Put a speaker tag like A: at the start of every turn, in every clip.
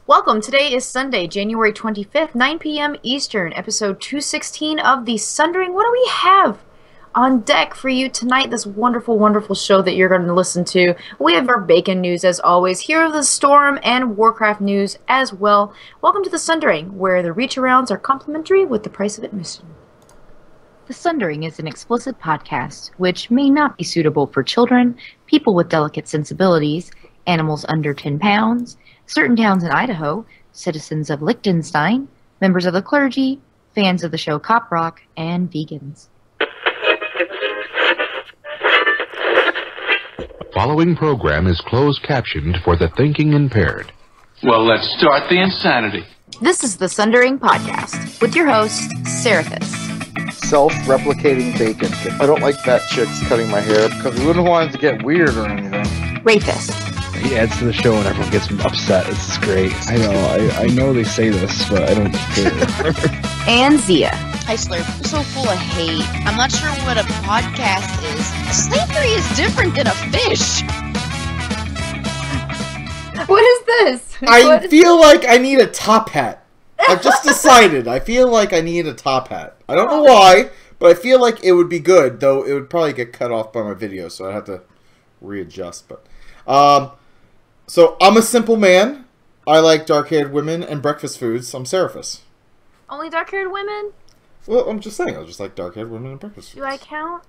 A: Welcome. Today is Sunday, January 25th, 9 p.m. Eastern, episode 216 of the Sundering. What do we have on deck for you tonight? This wonderful, wonderful show that you're going to listen to. We have our bacon news as always, Hero of the Storm, and Warcraft news as well. Welcome to the Sundering, where the reach-arounds are complimentary with the price of admission. The Sundering is an explicit podcast, which may not be suitable for children, people with delicate sensibilities, animals under 10 pounds, certain towns in Idaho, citizens of Liechtenstein, members of the clergy, fans of the show Cop Rock, and vegans.
B: The following program is closed captioned for the thinking impaired.
C: Well, let's start the insanity.
A: This is the Sundering Podcast with your host, Seraphis.
D: Self-replicating bacon. I don't like fat chicks cutting my hair because we wouldn't want it to get weird or anything.
A: Rafist.
E: He adds to the show and everyone gets upset. This is great. I know they say this, but I don't care.
A: And Zia.
F: Hi, Slurp. You're so full of hate. I'm not sure what a podcast is. Slavery is different than a fish.
A: What is this?
G: I feel like I need a top hat. I've just decided. I feel like I need a top hat. I don't know why, but I feel like it would be good, though it would probably get cut off by my video, so I'd have to readjust. But, so I'm a simple man. I like dark-haired women and breakfast foods. I'm Seraphis.
A: Only dark-haired women?
G: Well, I'm just saying. I just like dark-haired women and breakfast foods.
A: Do I count?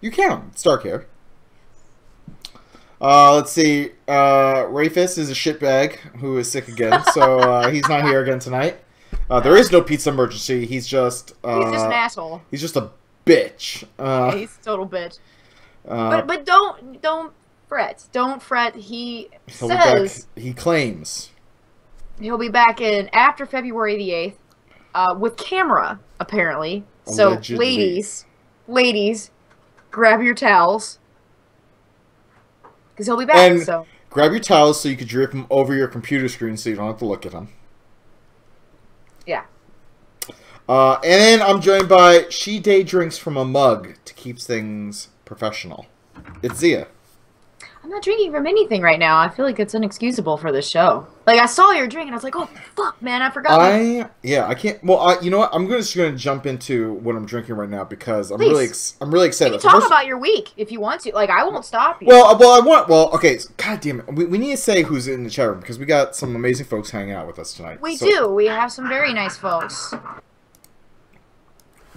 G: You count. It's dark hair. Let's see. Rafis is a shitbag who is sick again, so he's not here again tonight. There is no pizza emergency. He's just
A: He's just an asshole.
G: He's just a bitch.
A: Yeah, he's a total bitch. But don't fret. Don't fret. He says
G: he claims
A: he'll be back in after February the 8th with camera, apparently.
G: Allegedly.
A: So, ladies, grab your towels. Because he'll be back,
G: and
A: so.
G: Grab your towels so you can drape them over your computer screen so you don't have to look at them.
A: Yeah.
G: And then I'm joined by She Day Drinks from a Mug to keep things professional. It's Zia.
A: I'm not drinking from anything right now. I feel like it's inexcusable for this show. Like, I saw your drink, and I was like, oh, fuck, man, I forgot.
G: I can't, well, you know what? I'm just going to jump into what I'm drinking right now because I'm really excited.
A: You can talk about your week if you want to. Like, I won't stop you.
G: Okay, god damn it. We need to say who's in the chat room because we got some amazing folks hanging out with us tonight.
A: We do. We have some very nice folks.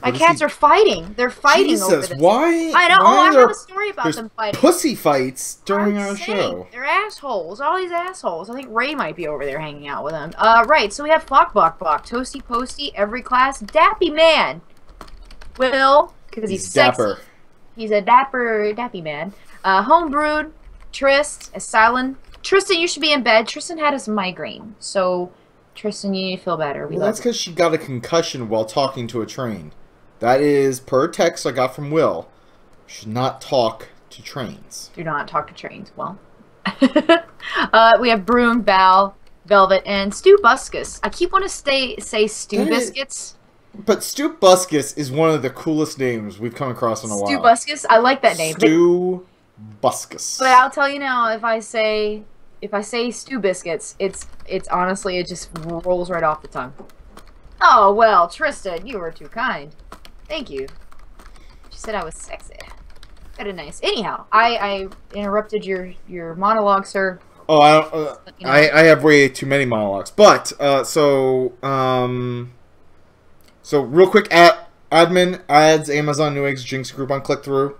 A: My cats are fighting. They're fighting over this.
G: Why?
A: I know. I have a story about them fighting.
G: Pussy fights during our show.
A: They're assholes. All these assholes. I think Ray might be over there hanging out with them. Right. So we have Flock Bok Bok, Toasty Posty, every class, Dappy Man. Will, because he's sexy.
G: Dapper.
A: He's a dappy man. Homebrewed, Trist, Asylum. Tristan, you should be in bed. Tristan had his migraine. So, Tristan, you need to feel better.
G: Well, that's because she got a concussion while talking to a train. That is per text I got from Will. Should not talk to trains.
A: Do not talk to trains. Well, we have Broom, Val, Velvet, and Stu Buscus. I keep wanting to say Stu Biscuits.
G: But Stu Buscus is one of the coolest names we've come across in a while.
A: Stu Buscus? I like that name.
G: Stu Buscus.
A: But I'll tell you now, if I say Stu Biscuits, it's honestly, it just rolls right off the tongue. Oh, well, Tristan, you were too kind. Thank you. She said I was sexy. Kinda nice. Anyhow, I interrupted your monologue, sir.
G: Oh, I have way too many monologues. But so real quick, admin adds Amazon Newegg's Jinx Groupon click through,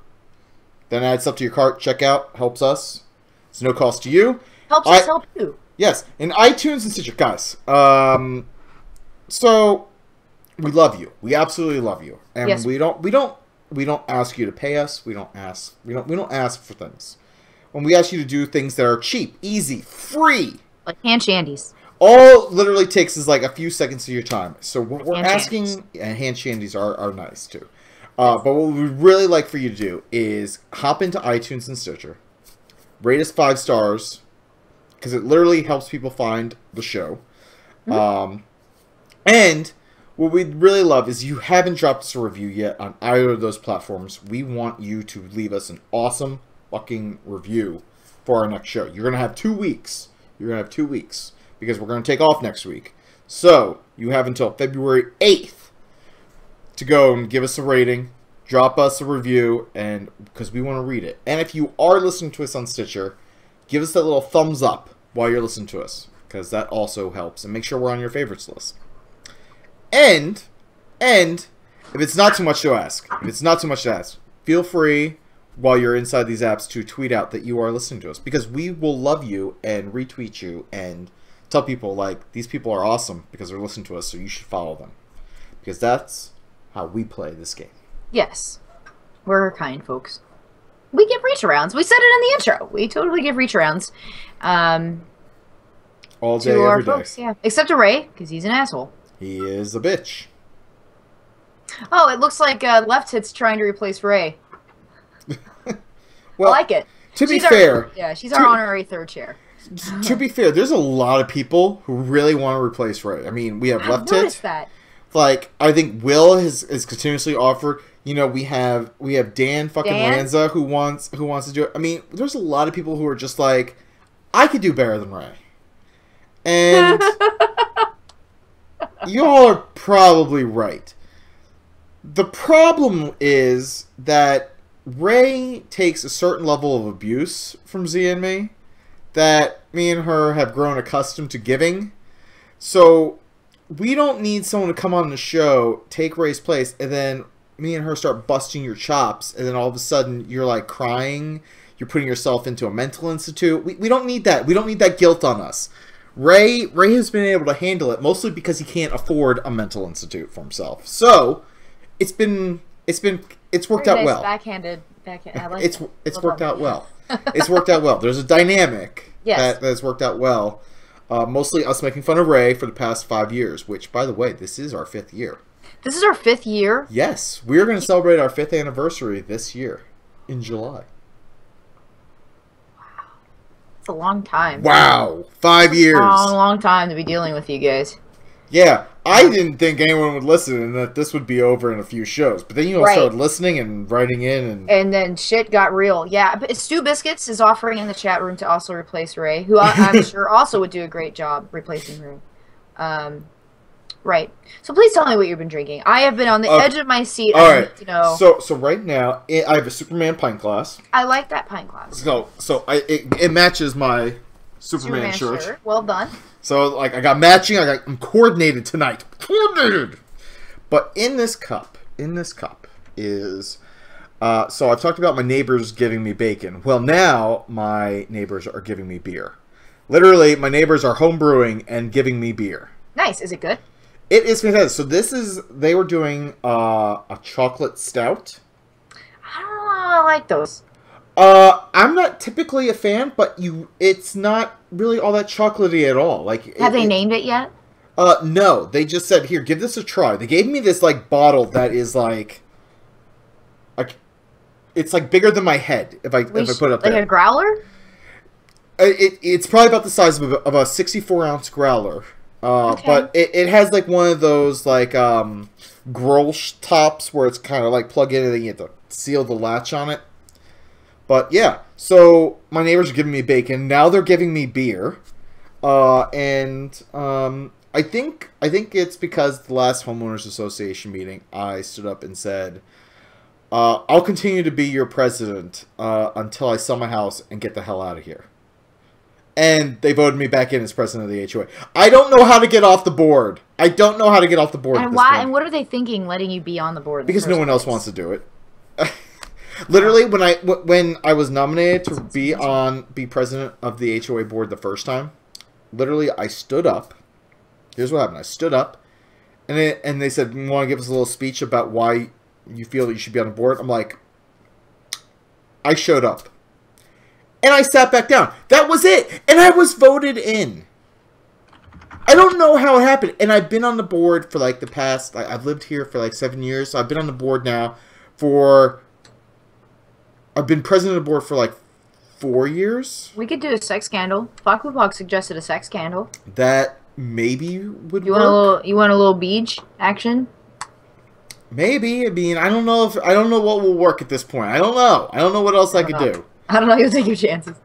G: then adds stuff to your cart. Checkout helps us. It's no cost to you.
A: Helps us help you.
G: Yes, in iTunes and Stitcher, guys. So we love you. We absolutely love you, and
A: yes.
G: we don't ask you to pay us. We don't ask for things. When we ask you to do things that are cheap, easy, free,
A: like hand shandies.
G: All it literally takes is like a few seconds of your time. So what we're asking, and hand shandies are nice too. But what we'd really like for you to do is hop into iTunes and Stitcher, rate us 5 stars, because it literally helps people find the show. Mm-hmm. And what we'd really love is you haven't dropped us a review yet on either of those platforms. We want you to leave us an awesome fucking review for our next show. You're going to have 2 weeks. because we're going to take off next week. So, you have until February 8th to go and give us a rating, drop us a review, and because we want to read it. And if you are listening to us on Stitcher, give us that little thumbs up while you're listening to us, because that also helps. And make sure we're on your favorites list. And if it's not too much to ask, feel free while you're inside these apps to tweet out that you are listening to us, because we will love you and retweet you and tell people, like, these people are awesome because they're listening to us, so you should follow them, because that's how we play this game.
A: Yes. We're kind folks. We give reach arounds. We said it in the intro. We totally give reach arounds.
G: All day,
A: to our
G: every day.
A: folks, yeah. Except to Ray, because he's an asshole.
G: He is a bitch.
A: Oh, it looks like Left Hit's trying to replace Ray.
G: Well,
A: I like it.
G: To be fair...
A: she's our honorary third chair.
G: To be fair, there's a lot of people who really want to replace Ray. I mean, we have Left Hit.
A: That.
G: Like, I think Will has continuously offered. You know, we have Dan fucking Lanza who wants to do it. I mean, there's a lot of people who are just like, I could do better than Ray. And you all are probably right. The problem is that Ray takes a certain level of abuse from Z and me that me and her have grown accustomed to giving. So we don't need someone to come on the show, take Ray's place, and then me and her start busting your chops, and then all of a sudden you're like crying, you're putting yourself into a mental institute. We don't need that. We don't need that guilt on us. Ray has been able to handle it mostly because he can't afford a mental institute for himself. So it's worked out well.
A: Backhand. I like
G: it's worked out well. It's worked out well. There's a dynamic that's worked out well. Mostly us making fun of Ray for the past 5 years, which, by the way, this is our 5th year.
A: This is our 5th year?
G: Yes. We're going to celebrate our 5th anniversary this year in July.
A: Wow. It's a long time.
G: Wow. 5 years.
A: Long time to be dealing with you guys.
G: Yeah. I didn't think anyone would listen and that this would be over in a few shows. But then you all started listening and writing in. And
A: then shit got real. Yeah. But Stu Biscuits is offering in the chat room to also replace Ray, who I'm sure also would do a great job replacing Ray. Right. So please tell me what you've been drinking. I have been on the edge of my seat.
G: All right.
A: You know.
G: So right now, I have a Superman pint glass.
A: I like that pint glass.
G: So it matches my Superman shirt.
A: Well done.
G: So, like, I got matching. I'm coordinated tonight. Coordinated. But in this cup is... so I've talked about my neighbors giving me bacon. Well, now my neighbors are giving me beer. Literally, my neighbors are home brewing and giving me beer.
A: Nice. Is it good?
G: It is fantastic. So this is... They were doing a chocolate stout.
A: I don't know. I like those.
G: I'm not typically a fan, but it's not really all that chocolatey at all. Like,
A: have they named it yet?
G: No. They just said, here, give this a try. They gave me this, like, bottle that is, like it's, like, bigger than my head, if I put it up there.
A: Like a growler?
G: It's probably about the size of a 64-ounce growler.
A: Okay.
G: But it has, like, one of those, like, Grolsch tops where it's kind of, like, plug in and then you have to seal the latch on it. But yeah, so my neighbors are giving me bacon. Now they're giving me beer, and I think it's because the last homeowners association meeting, I stood up and said, "I'll continue to be your president until I sell my house and get the hell out of here." And they voted me back in as president of the HOA. I don't know how to get off the board. And why?
A: And what are they thinking, letting you be on the board?
G: Because no one else wants to do it. Literally, when I was nominated to be president of the HOA board the first time, literally I stood up. Here's what happened: I stood up, and they said, "You want to give us a little speech about why you feel that you should be on the board?" I'm like, I showed up, and I sat back down. That was it, and I was voted in. I don't know how it happened, and I've been on the board for like the past. I've lived here for like 7 years, so I've been on the board now for. I've been president of the board for like 4 years.
A: We could do a sex scandal. Fuck suggested a sex scandal.
G: That maybe would
A: you
G: work.
A: You want a little beach action?
G: Maybe. I mean, I don't know what will work at this point. I don't know what else I could do.
A: I don't know. You take your chances.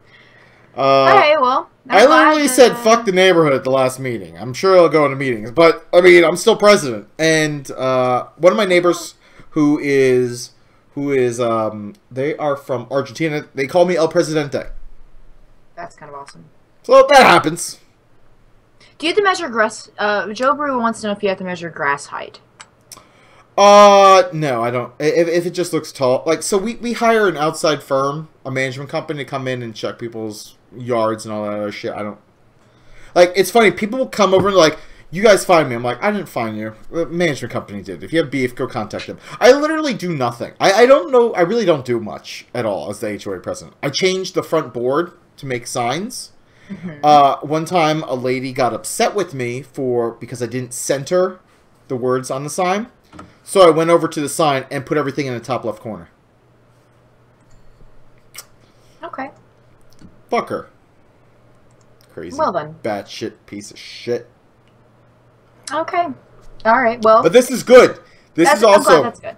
A: All right. Well,
G: I literally said fuck the neighborhood at the last meeting. I'm sure I'll go into meetings, but I mean I'm still president. And one of my neighbors who is they are from Argentina. They call me El Presidente.
A: That's kind of awesome.
G: So that happens.
A: Do you have to measure grass? Joe Brew wants to know if you have to measure grass height.
G: No, I don't. If it just looks tall, like, so we hire an outside firm, a management company, to come in and check people's yards and all that other shit. I don't, like, it's funny, people will come over and like, you guys find me. I'm like, I didn't find you. The management company did. If you have beef, go contact them. I literally do nothing. I don't know. I really don't do much at all as the HOA president. I changed the front board to make signs. One time, a lady got upset with me because I didn't center the words on the sign. So I went over to the sign and put everything in the top left corner.
A: Okay.
G: Fuck her. Crazy.
A: Well then.
G: Batshit piece of shit.
A: Okay. All right. Well.
G: But this is good. This is also.
A: I'm glad that's good.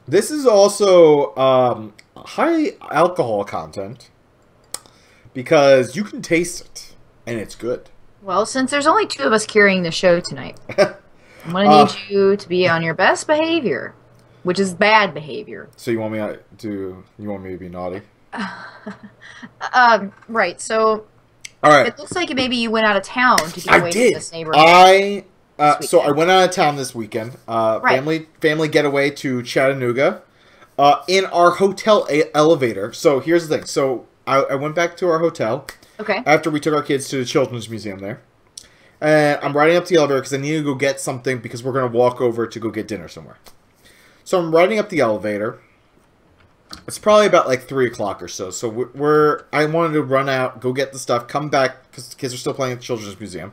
G: This is also high alcohol content because you can taste it and it's good.
A: Well, since there's only 2 of us carrying the show tonight, I'm gonna need you to be on your best behavior, which is bad behavior.
G: So you want me to be naughty?
A: Right. So.
G: All right.
A: It looks like maybe you went out of town to get away from this neighborhood.
G: So I went out of town this weekend.
A: Right.
G: Family getaway to Chattanooga. In our hotel elevator. So here's the thing. So I went back to our hotel.
A: Okay.
G: After we took our kids to the Children's Museum there. And I'm riding up the elevator because I need to go get something because we're going to walk over to go get dinner somewhere. So I'm riding up the elevator. It's probably about like 3 o'clock or so. So I wanted to run out, go get the stuff, come back because the kids are still playing at the Children's Museum.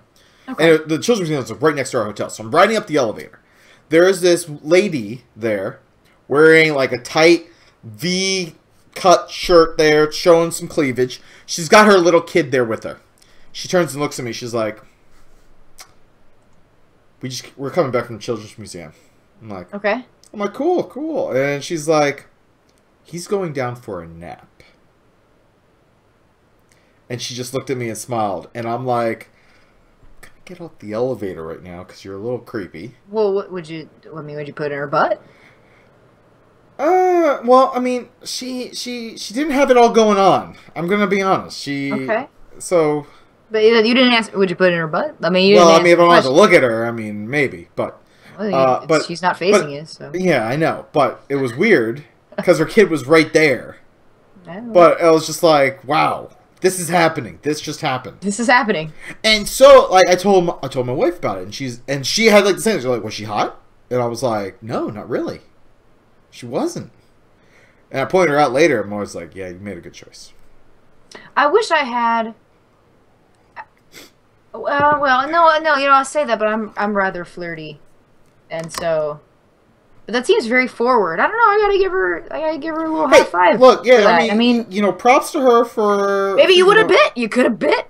G: Okay. And the Children's Museum is right next to our hotel. So I'm riding up the elevator. There is this lady there wearing like a tight V-cut shirt there, showing some cleavage. She's got her little kid there with her. She turns and looks at me. She's like, we're coming back from the Children's Museum. I'm like,
A: okay.
G: I'm like, cool. And she's like, he's going down for a nap. And she just looked at me and smiled. And I'm like, can I get off the elevator right now? Because you're a little creepy.
A: Well, would you put in her butt?
G: Well, I mean, she didn't have it all going on. I'm going to be honest.
A: Okay.
G: So.
A: But you didn't ask, would you put it in her butt? I mean, if
G: I don't have to look at her, I mean, maybe. But.
A: Well, but she's not facing you, so.
G: Yeah, I know. But it was weird. Because her kid was right there.
A: Oh.
G: But I was just like, wow, this is happening. This just happened.
A: This is happening.
G: And so, like, I told my wife about it, and she had like the same. She's like, was she hot? And I was like, no, not really. She wasn't. And I pointed her out later. I'm always like, yeah, you made a good choice.
A: I wish I had. Well, no, I say that, but I'm rather flirty, and so. But that seems very forward. I don't know. I gotta give her a little high five.
G: Look, yeah, I mean, props to her for.
A: Maybe you would have bit. You could have bit.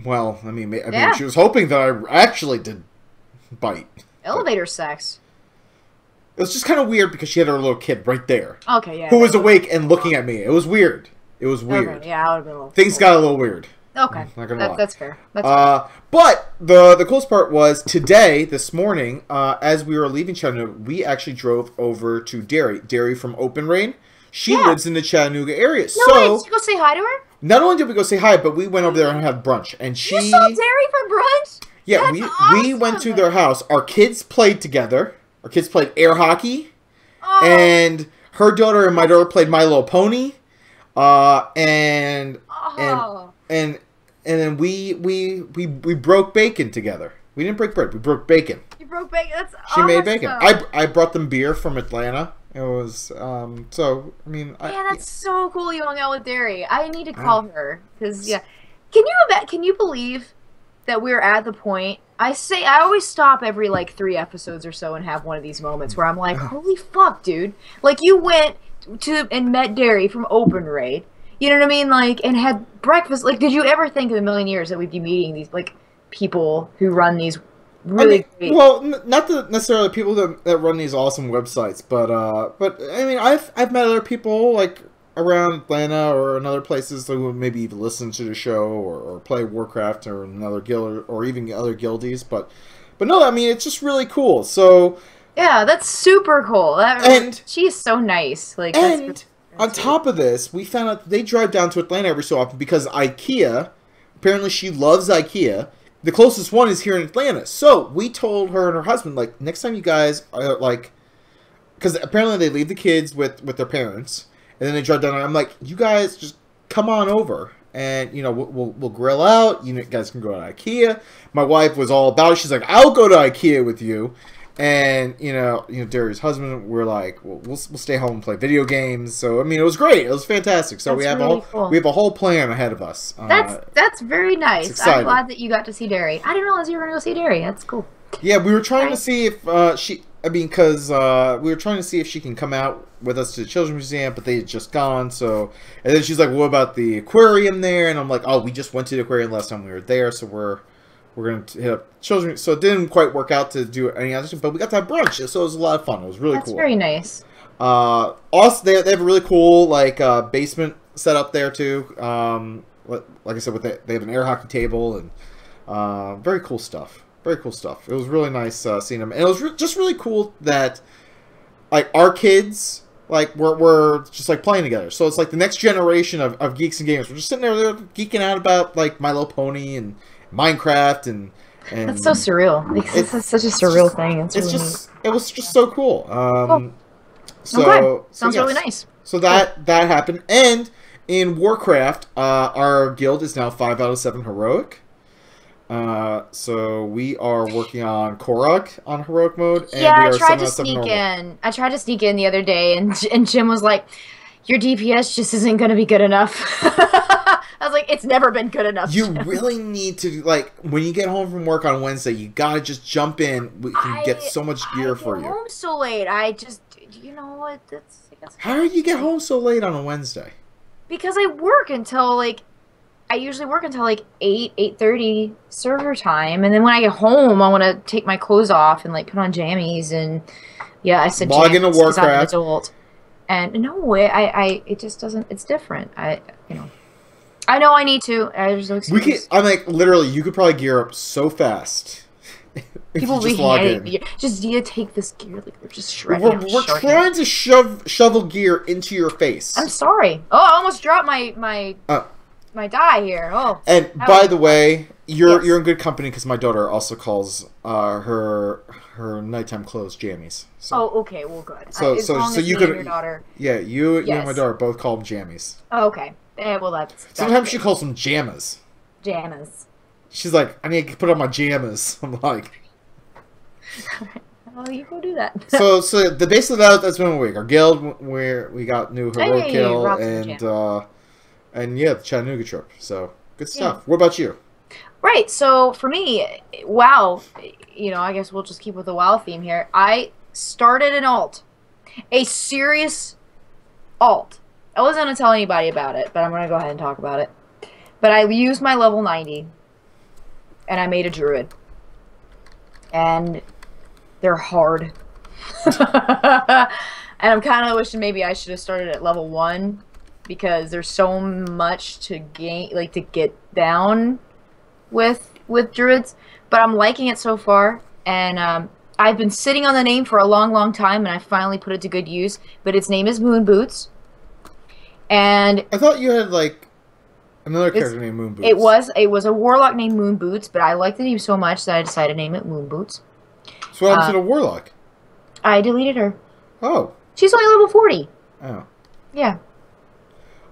G: Well, I mean, she was hoping that I actually did bite.
A: Elevator sex.
G: It was just kind of weird because she had her little kid right there.
A: Okay, yeah.
G: Who was awake and looking at me. It was weird. Okay,
A: yeah, I would have been a little.
G: Things got a little weird.
A: Okay,
G: not gonna lie.
A: That's fair. That's fair.
G: But the coolest part was this morning, as we were leaving Chattanooga, we actually drove over to Derry from Open Rain. She lives in the Chattanooga area.
A: No, wait, did you go say hi to her?
G: Not only did we go say hi, but we went over there and had brunch. And
A: You saw Derry for brunch?
G: Yeah,
A: That's awesome.
G: we went to their house. Our kids played together. Our kids played air hockey. And her daughter and my daughter played My Little Pony. And then we broke bacon together. We didn't break bread. We broke bacon.
A: You broke bacon. That's
G: She made bacon. I brought them beer from Atlanta. It was so. I mean,
A: that's so cool. You hung out with Derry. I need to call her because Can you believe that we're at the point? I always stop every like 3 episodes or so and have one of these moments where I'm like, holy fuck, dude! Like you went to and met Derry from Open Raid. You know what I mean? Like, and had breakfast. Like, did you ever think in a million years that we'd be meeting these, like, people who run these really great...
G: Well, not necessarily people that run these awesome websites, but I mean, I've met other people, like, around Atlanta or in other places that would maybe even listen to the show or play Warcraft or another guild or even other guildies. But no, I mean, it's just really cool. So
A: yeah, that's super cool. She's so nice. Like,
G: and on top of this, we found out they drive down to Atlanta every so often because IKEA, apparently she loves IKEA. The closest one is here in Atlanta. So we told her and her husband, like, next time you guys are like, because apparently they leave the kids with their parents, and then they drive down. And I'm like, you guys just come on over, and you know we'll grill out. You guys can go to IKEA. My wife was all about it. She's like, I'll go to IKEA with you. And you know, Daria's husband, we're like, we'll stay home and play video games. So I mean, it was great. It was fantastic. So we have a whole plan ahead of us.
A: That's very nice. I'm glad that you got to see Dari. I didn't realize you were going to go see Dari. That's cool.
G: Yeah, we were trying to see if she. I mean, because we were trying to see if she can come out with us to the Children's Museum, but they had just gone. So, and then she's like, "What about the aquarium there?" And I'm like, "Oh, we just went to the aquarium last time we were there, so we're going to hit up Children's." So it didn't quite work out to do any other stuff, but we got to have brunch, so it was a lot of fun. It was really cool.
A: That's very nice.
G: Also, they have a really cool basement set up there too. Like I said, they have an air hockey table and very cool stuff. Very cool stuff. It was really nice seeing them, and it was just really cool that like our kids we're just like playing together. So it's like the next generation of geeks and gamers. We're just sitting there, they're geeking out about like My Little Pony and Minecraft and
A: that's so surreal. It's such a surreal thing.
G: It was just so cool.
A: Cool.
G: So
A: sounds really nice.
G: So that happened, and in Warcraft, our guild is now 5 out of 7 heroic. So we are working on Korok on heroic mode. And
A: yeah,
G: we
A: I tried to sneak in. I tried to sneak in the other day, and Jim was like, "Your DPS just isn't going to be good enough." I was like, "It's never been good enough."
G: You really need to, like, when you get home from work on Wednesday, you gotta just jump in. We can get so much gear for you.
A: I get home so late. I just, you know what?
G: How do you get home so late on a Wednesday?
A: Because I work until like. I usually work until like 8:30 server time, and then when I get home, I want to take my clothes off and like put on jammies, and yeah, I said
G: log into Warcraft.
A: I'm an adult, and no, it just doesn't. It's different. I know I need to.
G: I'm like literally, you could probably gear up so fast.
A: People
G: just log in.
A: Just take this gear, like we're just shredding.
G: We're trying to shovel gear into your face.
A: I'm sorry. Oh, I almost dropped my die here. Oh.
G: And by the way, you're in good company because my daughter also calls her nighttime clothes jammies. So.
A: Oh, okay. Well, good.
G: So you could
A: your daughter.
G: Yeah, you and my daughter both call them jammies.
A: Oh, okay. Well, that's
G: sometimes she calls them jammas.
A: Jammas.
G: She's like, I need to put on my jammas. I'm like,
A: well, you go do that.
G: so the base of that's been a week. Our guild where we got new heroic kill and yeah, the Chattanooga trip. So good stuff. Yeah. What about you?
A: Right. So for me, WoW. I guess we'll just keep with the WoW theme here. I started an alt, a serious alt. I wasn't gonna tell anybody about it, but I'm gonna go ahead and talk about it. But I used my level 90, and I made a druid, and they're hard. And I'm kind of wishing maybe I should have started at level 1. Because there's so much to gain, like to get down with druids, but I'm liking it so far, and I've been sitting on the name for a long time, and I finally put it to good use. But its name is Moon Boots, and
G: I thought you had like another character named Moon Boots.
A: It was a warlock named Moon Boots, but I liked the name so much that I decided to name it Moon Boots.
G: So what happened to the warlock?
A: I deleted her.
G: Oh,
A: she's only level 40.
G: Oh,
A: yeah.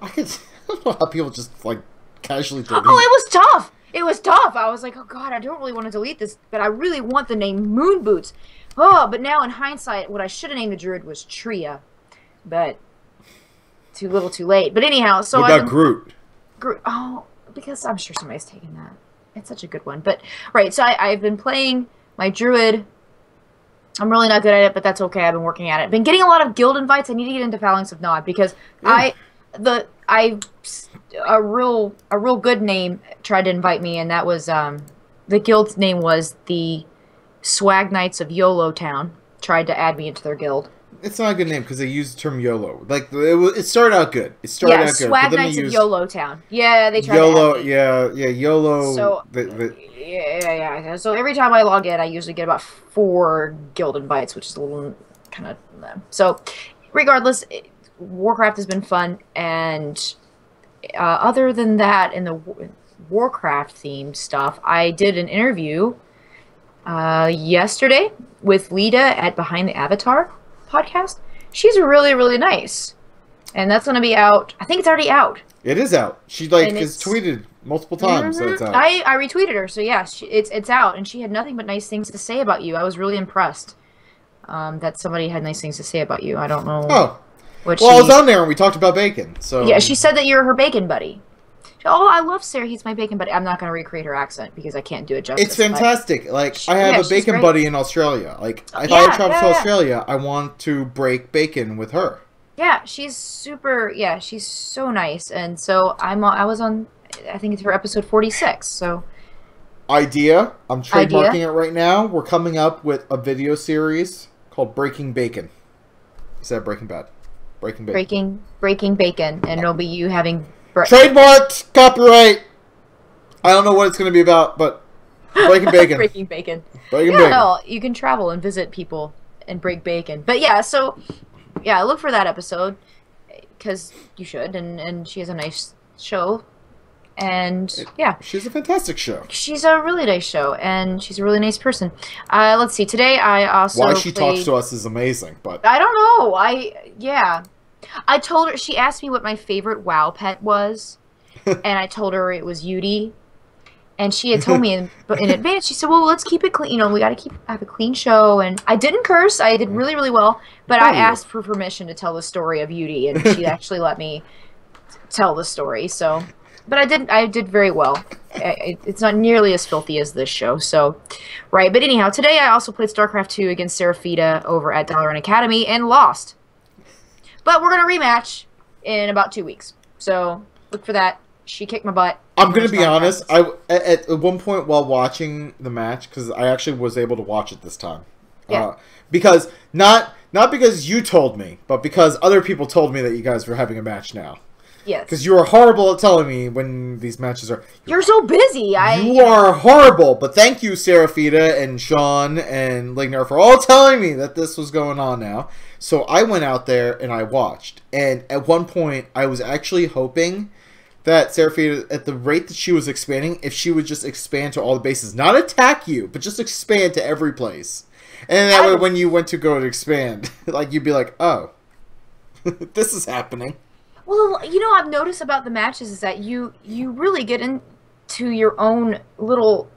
G: I don't know how people just like casually delete.
A: Oh, it was tough. It was tough. I was like, oh god, I don't really want to delete this, but I really want the name Moon Boots. Oh, but now in hindsight, what I should have named the druid was Tria, but too little, too late. But anyhow, so
G: what about Groot?
A: Groot. Oh, because I'm sure somebody's taking that. It's such a good one. But right, so I've been playing my druid. I'm really not good at it, but that's okay. I've been working at it. Been getting a lot of guild invites. I need to get into Phalanx of Nod because a real good name tried to invite me, and that was the guild's name was the Swag Knights of YOLO Town. Tried to add me into their guild.
G: It's not a good name because they use the term YOLO. Like it started out good. It started out good.
A: Swag Nights of YOLO Town. Yeah, they tried
G: YOLO.
A: to
G: YOLO.
A: So yeah. So every time I log in, I usually get about 4 guild invites, which is a little kind of. So, regardless, Warcraft has been fun, and other than that, in the Warcraft themed stuff, I did an interview yesterday with Lita at Behind the Avatar podcast. She's really, really nice. And that's going to be out. I think it's already out.
G: It is out. She has tweeted multiple times that it's out.
A: I retweeted her, so yeah, it's out. And she had nothing but nice things to say about you. I was really impressed that somebody had nice things to say about you. I don't know.
G: Oh. I was on there and we talked about bacon. So
A: yeah, she said that you're her bacon buddy. Oh, I love Sarah. He's my bacon buddy. I'm not going to recreate her accent because I can't do it justice.
G: It's fantastic. I have a bacon buddy in Australia. If I travel to Australia, I want to break bacon with her. Yeah, she's super. Yeah, she's so nice. And so I was on. I think it's for episode 46. So. Idea. I'm trademarking it right now. We're coming up with a video series called Breaking Bacon. Instead of Breaking Bad. Breaking Bacon.
A: Breaking Bacon, and it'll be you having.
G: Trademarked, copyright. I don't know what it's going to be about, but breaking bacon.
A: Breaking bacon.
G: Breaking bacon.
A: No, you can travel and visit people and break bacon. But yeah, so yeah, look for that episode because you should, and she has a nice show, and yeah,
G: she's a fantastic show.
A: She's a really nice show, and she's a really nice person. Let's see. Today I also
G: why she talks to us is amazing, but
A: I don't know. I told her, she asked me what my favorite WoW pet was, and I told her it was Yudi, and she had told me in advance, she said, well, let's keep it clean, we got to have a clean show, and I didn't curse, I did really, really well, but I asked for permission to tell the story of Yudi, and she actually let me tell the story, so, but I did very well. It's not nearly as filthy as this show, so, right, but anyhow, today I also played StarCraft 2 against Seraphita over at Dalaran Academy, and lost. But we're going to rematch in about 2 weeks. So, look for that. She kicked my butt.
G: I'm going to be honest. At one point while watching the match, because I actually was able to watch it this time.
A: Yeah.
G: Because, not because you told me, but because other people told me that you guys were having a match now.
A: Yes.
G: Because you are horrible at telling me when these matches are...
A: You're so busy.
G: You are horrible. But thank you, Seraphita and Sean and Lignar, for all telling me that this was going on now. So I went out there and I watched. And at one point, I was actually hoping that Seraphita, at the rate that she was expanding, if she would just expand to all the bases. Not attack you, but just expand to every place. And that way, when you went to go to expand, you'd be like, oh, this is happening.
A: Well, I've noticed about the matches is that you really get into your own little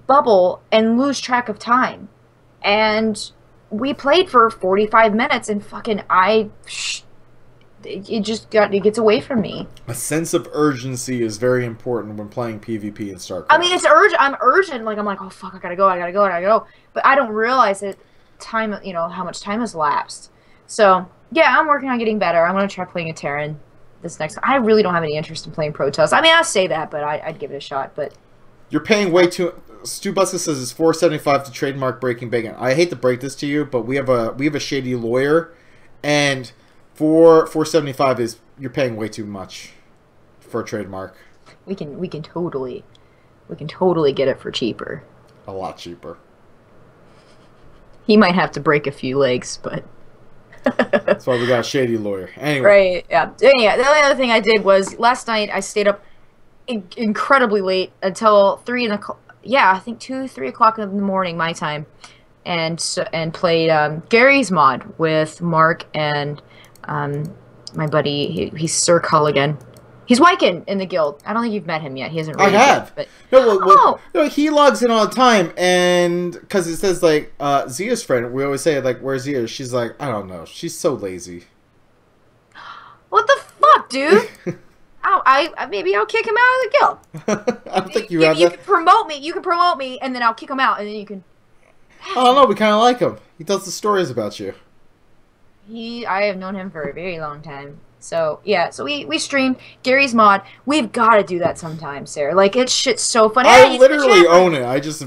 A: bubble and lose track of time. And we played for 45 minutes and it gets away from me.
G: A sense of urgency is very important when playing PvP and StarCraft.
A: I mean, it's urgent. I'm urgent. I'm like, oh fuck, I gotta go. But I don't realize that time, how much time has lapsed. So yeah, I'm working on getting better. I'm gonna try playing a Terran this next. I really don't have any interest in playing Protoss. I mean, I say that, but I'd give it a shot. But
G: you're paying way too. Stu Buska says it's $4.75 to trademark Breaking Bacon. I hate to break this to you, but we have a shady lawyer, and $4.75 is you're paying way too much for a trademark.
A: We can totally get it for cheaper.
G: A lot cheaper.
A: He might have to break a few legs, but
G: that's why we got a shady lawyer. Anyway.
A: Right, yeah. Anyway, the only other thing I did was last night I stayed up incredibly late until 3 o'clock. Yeah, I think 2, 3 o'clock in the morning my time, and played Gary's mod with Mark and my buddy. He's Sir Culligan. He's Wyken in the guild. I don't think you've met him yet. He hasn't. Really
G: I have.
A: Yet,
G: but no, he logs in all the time, and because it says Zia's friend, we always say where's Zia? She's like, I don't know. She's so lazy.
A: What the fuck, dude? Maybe I'll kick him out of the guild.
G: I don't think you have that.
A: You can promote me. You can promote me, and then I'll kick him out, and then you can.
G: I don't know. We kind of like him. He tells the stories about you.
A: I have known him for a very long time. So yeah, so we stream Gary's mod. We've got to do that sometime, Sarah. It's shit's so funny.
G: I literally own it. I just.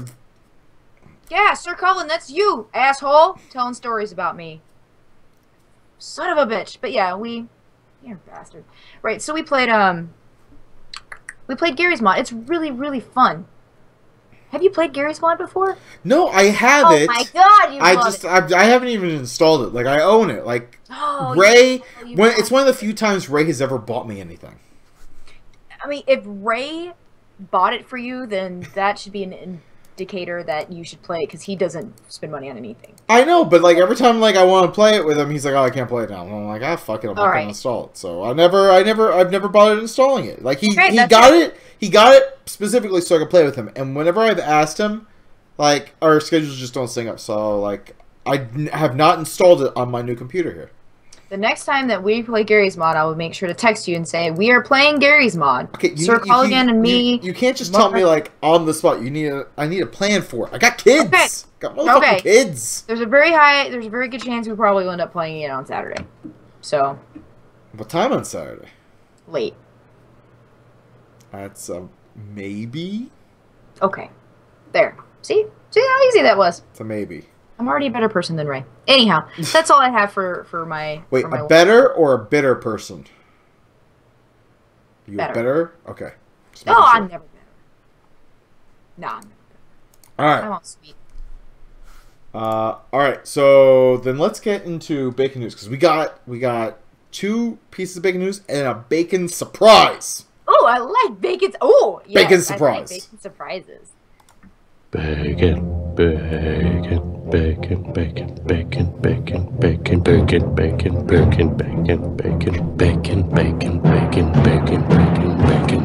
A: Yeah, Sir Cullen, that's you, asshole, telling stories about me. Son of a bitch. But yeah, you're a bastard. Right, so we played Gary's Mod. It's really, really fun. Have you played Gary's Mod before?
G: No, I haven't.
A: Oh my god, you
G: I haven't even installed it. Like, I own it. Like, Ray, it's one of the few times Ray has ever bought me anything.
A: I mean, if Ray bought it for you, then that should be an indicator that you should play it, because he doesn't spend money on anything.
G: I know, but like every time like I want to play it with him, he's like, "Oh, I can't play it now." And I'm like, "Ah, fuck it, I'm not gonna install it." So I've never bothered installing it. Like he got it specifically so I could play with him. And whenever I've asked him, like our schedules just don't sync up. So like I have not installed it on my new computer here.
A: The next time that we play Gary's Mod, I will make sure to text you and say, we are playing Gary's Mod.
G: Okay,
A: Sir Colligan and me.
G: You can't just tell me, like, on the spot. I need a plan for it. I got kids. Okay. Got motherfucking kids.
A: There's a very good chance we probably will end up playing it on Saturday. So.
G: What time on Saturday?
A: Late.
G: That's a maybe.
A: Okay. There. See how easy that was.
G: It's a maybe.
A: I'm already a better person than Ray. Anyhow, that's all I have for my...
G: Wait, a better or a bitter person? You
A: better.
G: Better? Okay.
A: No, I'm never better. Nah, I'm never better.
G: Alright.
A: I'm all sweet.
G: Alright, so then let's get into bacon news, because we got 2 pieces of bacon news and a bacon surprise.
A: Oh, I like bacon. Oh, yes,
G: bacon surprise.
A: I like bacon surprises.
E: Bacon, bacon. Bacon, bacon, bacon, bacon, bacon, bacon, bacon, bacon, bacon, bacon, bacon, bacon, bacon, bacon, bacon, bacon.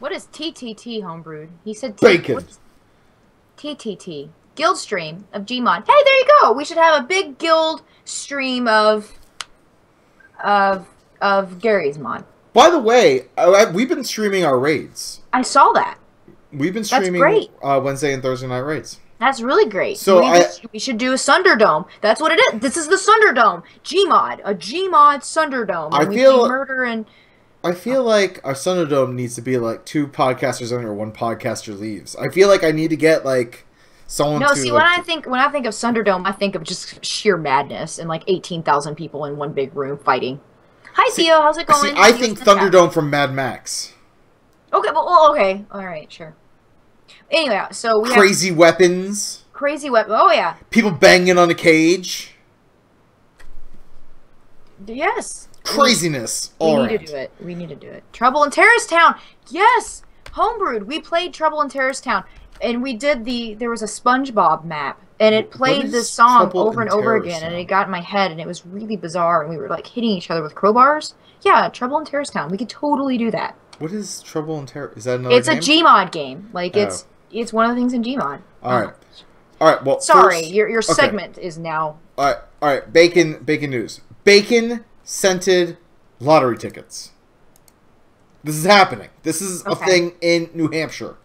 A: What is TTT homebrewed? He said
G: bacon.
A: TTT guild stream of Gmod. Hey, there you go. We should have a big guild stream of Gary's Mod.
G: By the way, we've been streaming our raids.
A: I saw that.
G: We've been streaming Wednesday and Thursday night raids.
A: That's really great.
G: So
A: we should do a Sunderdome. That's what it is. This is the Sunderdome. Gmod. A Gmod Sunderdome.
G: I feel like our Sunderdome needs to be like 2 podcasters on or 1 podcaster leaves. I feel like I need to get like someone to...
A: No, see, when I think of Sunderdome, I think of just sheer madness and like 18,000 people in one big room fighting. Hi, Theo. How's it going?
G: I think Thunderdome from Mad Max.
A: Okay, well, okay. All right, sure. Anyway, so we
G: crazy weapons.
A: Crazy weapon. Oh, yeah.
G: People banging on a cage.
A: Yes.
G: Craziness.
A: We need to do it. We need to do it. Trouble in Terrace Town. Yes. Homebrewed. We played Trouble in Terrace Town. And we did there was a SpongeBob map. And it played this song over and over again. And it got in my head. And it was really bizarre. And we were like hitting each other with crowbars. Yeah, Trouble in Terrace Town. We could totally do that.
G: What is Trouble in Terror? Is that another game?
A: It's a Gmod game. Like, it's one of the things in Gmod.
G: Alright. Alright, well,
A: sorry, your segment is now...
G: Alright, bacon news. Bacon-scented lottery tickets. This is happening. This is a thing in New Hampshire.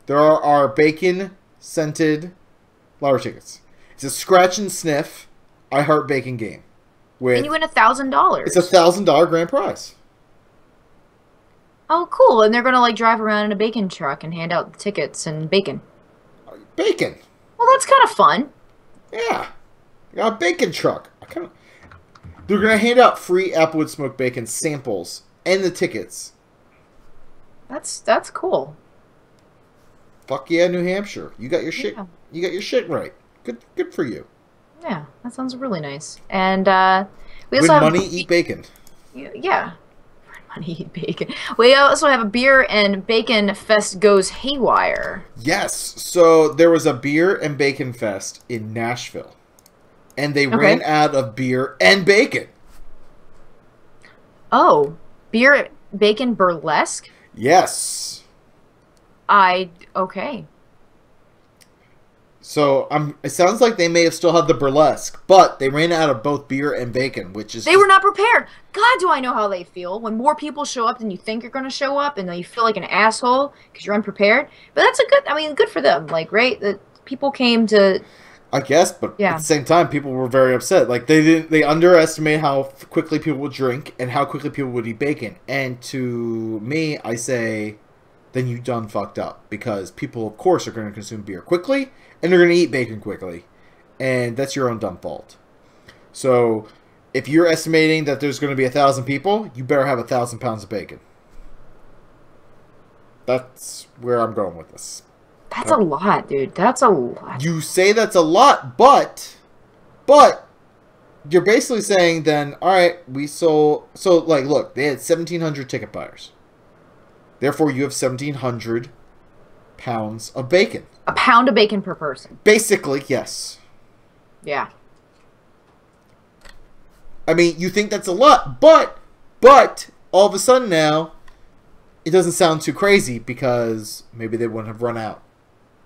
G: There are bacon-scented lottery tickets. It's a scratch and sniff I Heart Bacon game.
A: And you win $1,000.
G: It's a $1,000 grand prize.
A: Oh, cool. And they're going to, like, drive around in a bacon truck and hand out tickets and bacon.
G: Bacon.
A: Well, that's kind of fun.
G: Yeah. You got a bacon truck. They're going to hand out free Applewood smoked bacon samples and the tickets.
A: That's cool.
G: Fuck yeah, New Hampshire. You got your shit. Yeah. You got your shit right. Good for you.
A: Yeah, that sounds really nice. And we
G: also
A: have
G: money, eat bacon.
A: Yeah. Eat bacon. We also have a beer and bacon fest goes haywire.
G: Yes. So there was a beer and bacon fest in Nashville. And they ran out of beer and bacon.
A: Oh. Beer, bacon, burlesque?
G: Yes.
A: Okay.
G: So it sounds like they may have still had the burlesque, but they ran out of both beer and bacon, which is...
A: They were not prepared. God, do I know how they feel when more people show up than you think you're going to show up, and then you feel like an asshole because you're unprepared. But that's good for them. Like, right? The people came to...
G: I guess, but at the same time, people were very upset. Like, they underestimate how quickly people would drink and how quickly people would eat bacon. And to me, I say, then you done fucked up, because people, of course, are going to consume beer quickly. And they're going to eat bacon quickly. and that's your own dumb fault. So, if you're estimating that there's going to be 1,000 people, you better have 1,000 pounds of bacon. That's where I'm going with this.
A: That's a lot, dude. That's a lot.
G: You say that's a lot, but you're basically saying then, all right, we sold. So, like, look, they had 1,700 ticket buyers. Therefore, you have 1,700 pounds of bacon.
A: A pound of bacon per person.
G: Basically, yes.
A: Yeah.
G: I mean, you think that's a lot, but all of a sudden now, it doesn't sound too crazy because maybe they wouldn't have run out.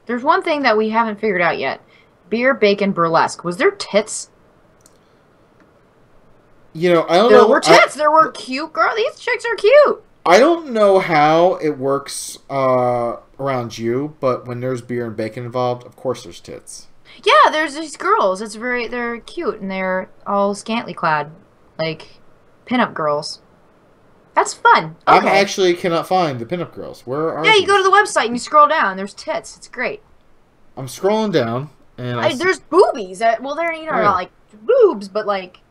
A: There's one thing that we haven't figured out yet. Beer, bacon, burlesque. Was there tits?
G: You know, I don't
A: know.
G: know.
A: There were tits. There were cute girls. These chicks are cute.
G: I don't know how it works around you, but when there's beer and bacon involved, of course there's tits.
A: Yeah, there's these girls. They're cute and they're all scantily clad, like pinup girls. That's fun. Okay.
G: I actually cannot find the pinup girls. Where are?
A: Yeah,
G: these?
A: you go to the website and you scroll down. There's tits. It's great.
G: I'm scrolling down and
A: there's boobies. Well, they're not like boobs, but like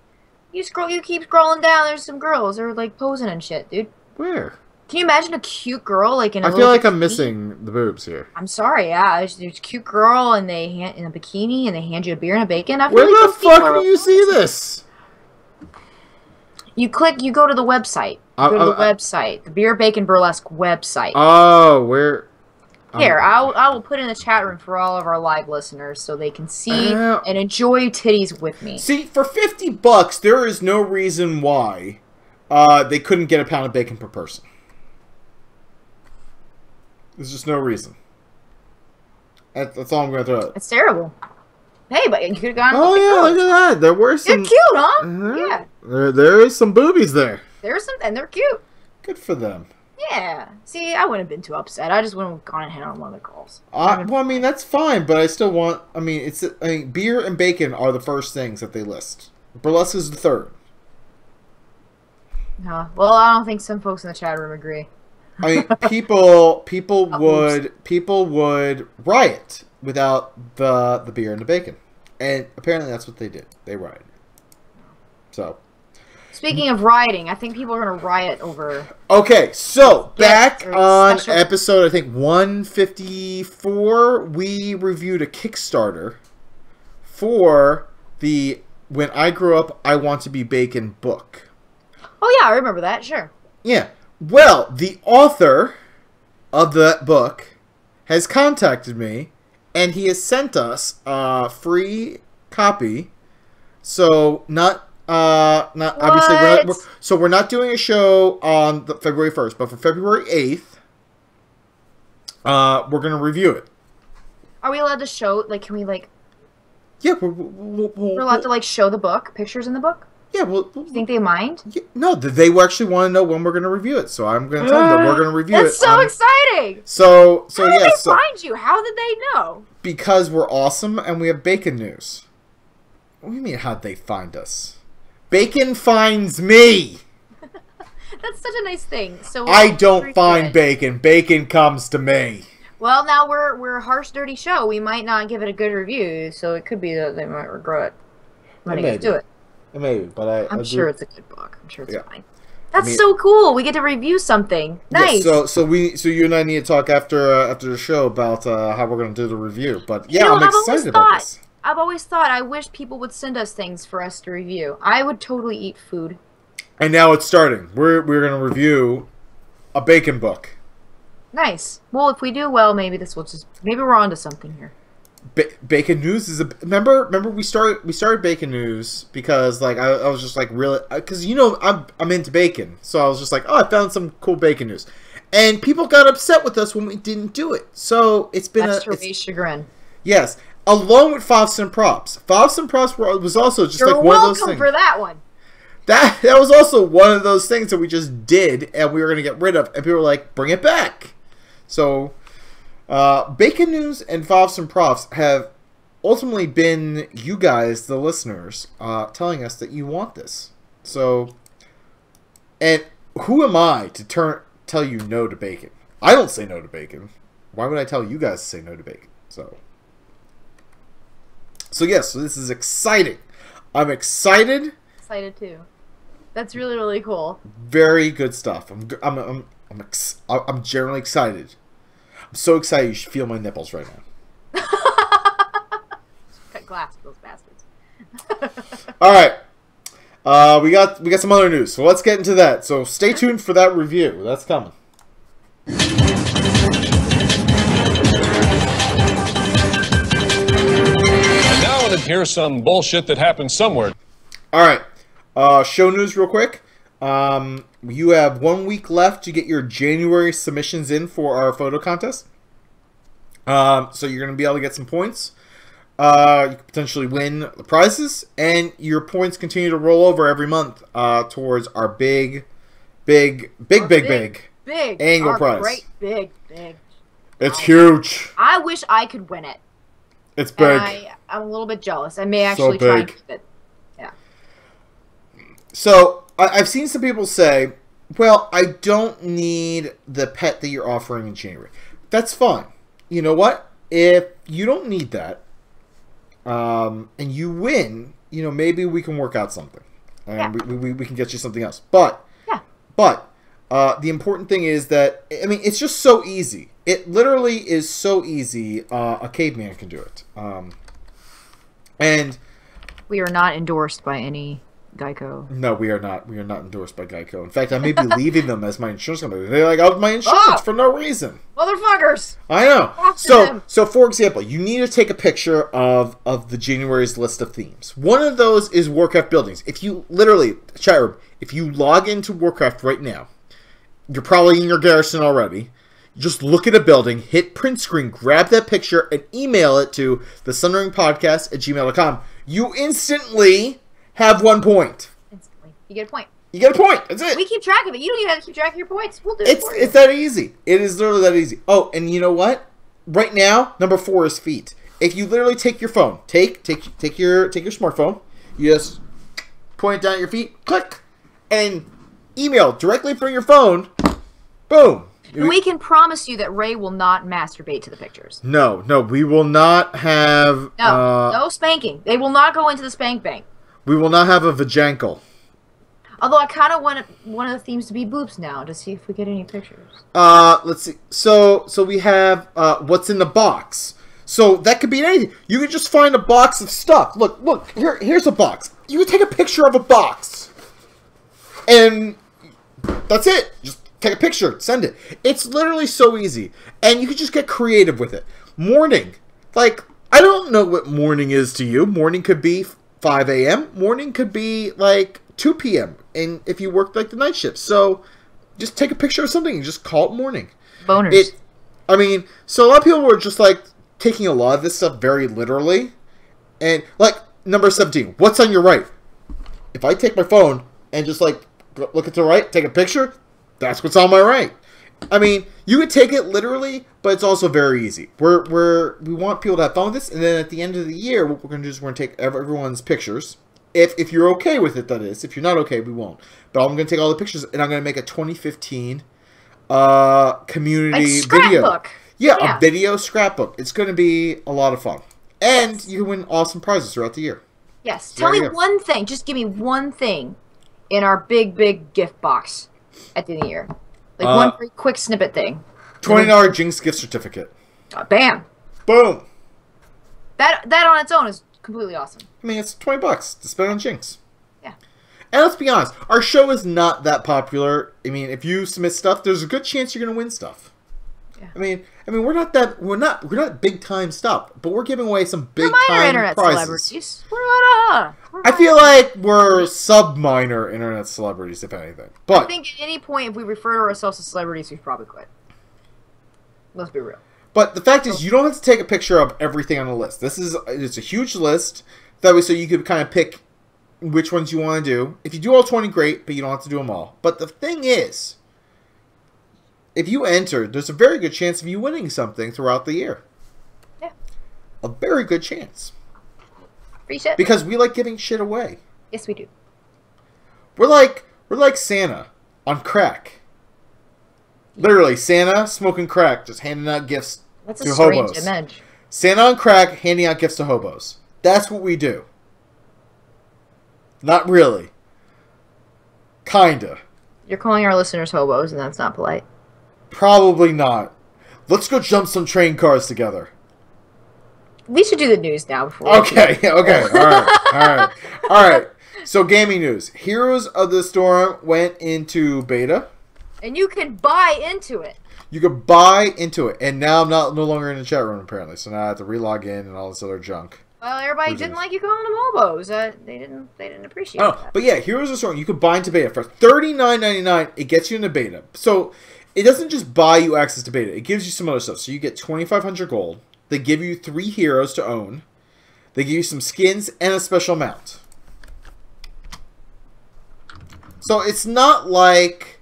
A: you keep scrolling down. There's some girls. They're like posing and shit, dude.
G: Where?
A: Can you imagine a cute girl like in a
G: I feel like I'm missing the boobs here.
A: I'm sorry, yeah. There's a cute girl and in a bikini and they hand you a beer and a bacon. I feel
G: Where
A: like
G: the fuck do you see this?
A: You go to the website. Go to the website. The Beer Bacon Burlesque website.
G: Oh, where?
A: Here, I will put in the chat room for all of our live listeners so they can see and enjoy titties with me.
G: See, for $50, there is no reason why they couldn't get a pound of bacon per person. There's just no reason. That's all I'm going to throw out.
A: It's terrible. Hey, but you could have gone.
G: Oh yeah, look at that. There were some.
A: They're cute, huh? Yeah.
G: There is some boobies there.
A: There's some, and they're cute.
G: Good for them.
A: Yeah. See, I wouldn't have been too upset. I just wouldn't have gone and hit on one of the girls.
G: Well, I mean, that's fine, but I still want. I mean, beer and bacon are the first things that they list. Burlesque is the third.
A: Well, I don't think some folks in the chat room agree.
G: I mean, people would riot without the beer and the bacon, and apparently that's what they did. They rioted. So,
A: speaking of rioting, I think people are gonna riot over.
G: Okay, so back on episode I think 154, we reviewed a Kickstarter for the "When I Grow Up, I Want to Be Bacon" book.
A: Oh yeah, I remember that. Sure.
G: Yeah. Well, the author of that book has contacted me, and he has sent us a free copy. So obviously we're not doing a show on February 1st, but for February 8th, we're gonna review it.
A: Are we allowed to show? Like, can we like?
G: Yeah,
A: we're allowed to like show the book, pictures in the book.
G: Yeah, well,
A: you think they mind?
G: Yeah, no, they actually want to know when we're going to review it, so I'm going to tell them that we're going to review it.
A: That's so exciting!
G: So
A: how did they find you? How did they know?
G: Because we're awesome and we have bacon news. What do you mean, how'd they find us? Bacon finds me!
A: That's such a nice thing. So
G: I don't find bacon. Bacon comes to me.
A: Well, now we're a harsh, dirty show. We might not give it a good review, so it could be that they might regret letting us do it.
G: Maybe, but
A: I'm sure it's a good book. I'm sure it's fine. That's so cool. We get to review something. Nice.
G: Yeah, so you and I need to talk after the show about how we're going to do the review. But yeah, I'm excited about this.
A: I've always thought I wish people would send us things for us to review. I would totally eat food.
G: And now it's starting. We're going to review a bacon book.
A: Nice. Well, if we do well, maybe we're onto something here.
G: Bacon news is remember we started bacon news because like I was just like really because I'm into bacon, so I was just like, oh, I found some cool bacon news, and people got upset with us when we didn't do it. So it's been
A: to raise chagrin.
G: Yes, along with Fofs and Props. Fofs and Props was also just like one of those things.
A: You're welcome for that one.
G: That was also one of those things that we just did and we were gonna get rid of, and people were like, bring it back. So. Bacon News and Fofs and Profs have ultimately been you guys, the listeners, telling us that you want this. So, and who am I to tell you no to bacon? I don't say no to bacon. Why would I tell you guys to say no to bacon? So So yes, so this is exciting. I'm excited.
A: Excited too. That's really, really cool.
G: Very good stuff. I'm generally excited. I'm so excited you should feel my nipples right now.
A: Cut glass for those bastards.
G: All right. We got some other news. So let's get into that. So stay tuned for that review. That's coming.
H: And now here's some bullshit that happened somewhere.
G: All right. Show news real quick. You have 1 week left to get your January submissions in for our photo contest. So you're going to be able to get some points. You could potentially win the prizes, and your points continue to roll over every month towards our big annual prize.
A: Great big.
G: It's huge.
A: I wish I could win it.
G: It's big.
A: I'm a little bit jealous. I may actually try and keep it. Yeah.
G: So I've seen some people say, "Well, I don't need the pet that you're offering in January." That's fine. You know what? If you don't need that, and you win, you know, maybe we can work out something, and we can get you something else. But the important thing is that, I mean, it's just so easy. It literally is so easy. A caveman can do it. And
A: we are not endorsed by any Geico.
G: No, we are not. We are not endorsed by Geico. In fact, I may be leaving them as my insurance company. They're like, "Oh, my insurance for no reason."
A: Motherfuckers!
G: I know. So for example, you need to take a picture of the January's list of themes. One of those is Warcraft buildings. If you literally, chat room, if you log into Warcraft right now, you're probably in your garrison already. Just look at a building, hit print screen, grab that picture, and email it to the sunderingpodcast@gmail.com. You instantly have 1 point.
A: Instantly. You get a point.
G: You get a point. That's it.
A: We keep track of it. You don't even have to keep track of your points. We'll do it for you.
G: It's that easy. It is literally that easy. Oh, and you know what? Right now, number 4 is feet. If you literally take your phone, take your smartphone, you just point it down at your feet, click, and email directly from your phone. Boom.
A: And we can promise you that Ray will not masturbate to the pictures.
G: No, we will not have...
A: No spanking. They will not go into the spank bank.
G: We will not have a vajankle.
A: Although I kind of want one of the themes to be boobs now, to see if we get any pictures.
G: Let's see. So we have what's in the box. So that could be anything. You could just find a box of stuff. Look. Here's a box. You could take a picture of a box, and that's it. Just take a picture, send it. It's literally so easy, and you can just get creative with it. Morning, like, I don't know what morning is to you. Morning could be 5 a.m. Morning could be like 2 p.m. and if you work like the night shift. So just take a picture of something and just call it morning.
A: Boners.
G: So a lot of people were just like taking a lot of this stuff very literally. And like number 17, what's on your right? If I take my phone and just like look at the right, take a picture, that's what's on my right. I mean, you could take it literally, but it's also very easy. We want people to have fun with this, and then at the end of the year, what we're going to do is we're going to take everyone's pictures. If you're okay with it, that is. If you're not okay, we won't. But I'm going to take all the pictures, and I'm going to make a 2015 community video. Yeah, a video scrapbook. It's going to be a lot of fun. And you can win awesome prizes throughout the year.
A: Yes. Tell me one thing. Just give me one thing in our big gift box at the end of the year. Like one very quick snippet thing.
G: $20 Jinx gift certificate.
A: Bam.
G: Boom.
A: That on its own is completely awesome.
G: I mean, it's $20 to spend on Jinx.
A: Yeah.
G: And let's be honest, our show is not that popular. I mean, if you submit stuff, there's a good chance you're going to win stuff. Yeah. I mean, we're not big time stuff, but we're giving away some big time
A: internet
G: prizes.
A: Celebrities.
G: I feel like we're sub-minor internet celebrities, if anything. But
A: I think at any point, if we refer to ourselves as celebrities, we've probably quit. Let's be real.
G: But the fact is, you don't have to take a picture of everything on the list. It's a huge list. That way, so you could kind of pick which ones you want to do. If you do all 20, great, but you don't have to do them all. But the thing is, if you enter, there's a very good chance of you winning something throughout the year.
A: Yeah.
G: A very good chance.
A: Free shit.
G: Because we like giving shit away.
A: Yes, we do.
G: We're like Santa on crack. Literally, Santa smoking crack, just handing out gifts to hobos.
A: That's a strange image.
G: Santa on crack, handing out gifts to hobos. That's what we do. Not really. Kinda.
A: You're calling our listeners hobos, and that's not polite.
G: Probably not. Let's go jump some train cars together.
A: We should do the news now before.
G: Okay, alright. So, gaming news. Heroes of the Storm went into beta.
A: And you can buy into it.
G: You could buy into it. And now I'm no longer in the chat room, apparently. So now I have to relog in and all this other junk.
A: Well, everybody didn't like you calling them hobos. They didn't appreciate that.
G: But yeah, Heroes of the Storm, you could buy into beta. For $39.99, it gets you into beta. So, it doesn't just buy you access to beta. It gives you some other stuff. So, you get 2,500 gold. They give you 3 heroes to own. They give you some skins and a special mount. So it's not like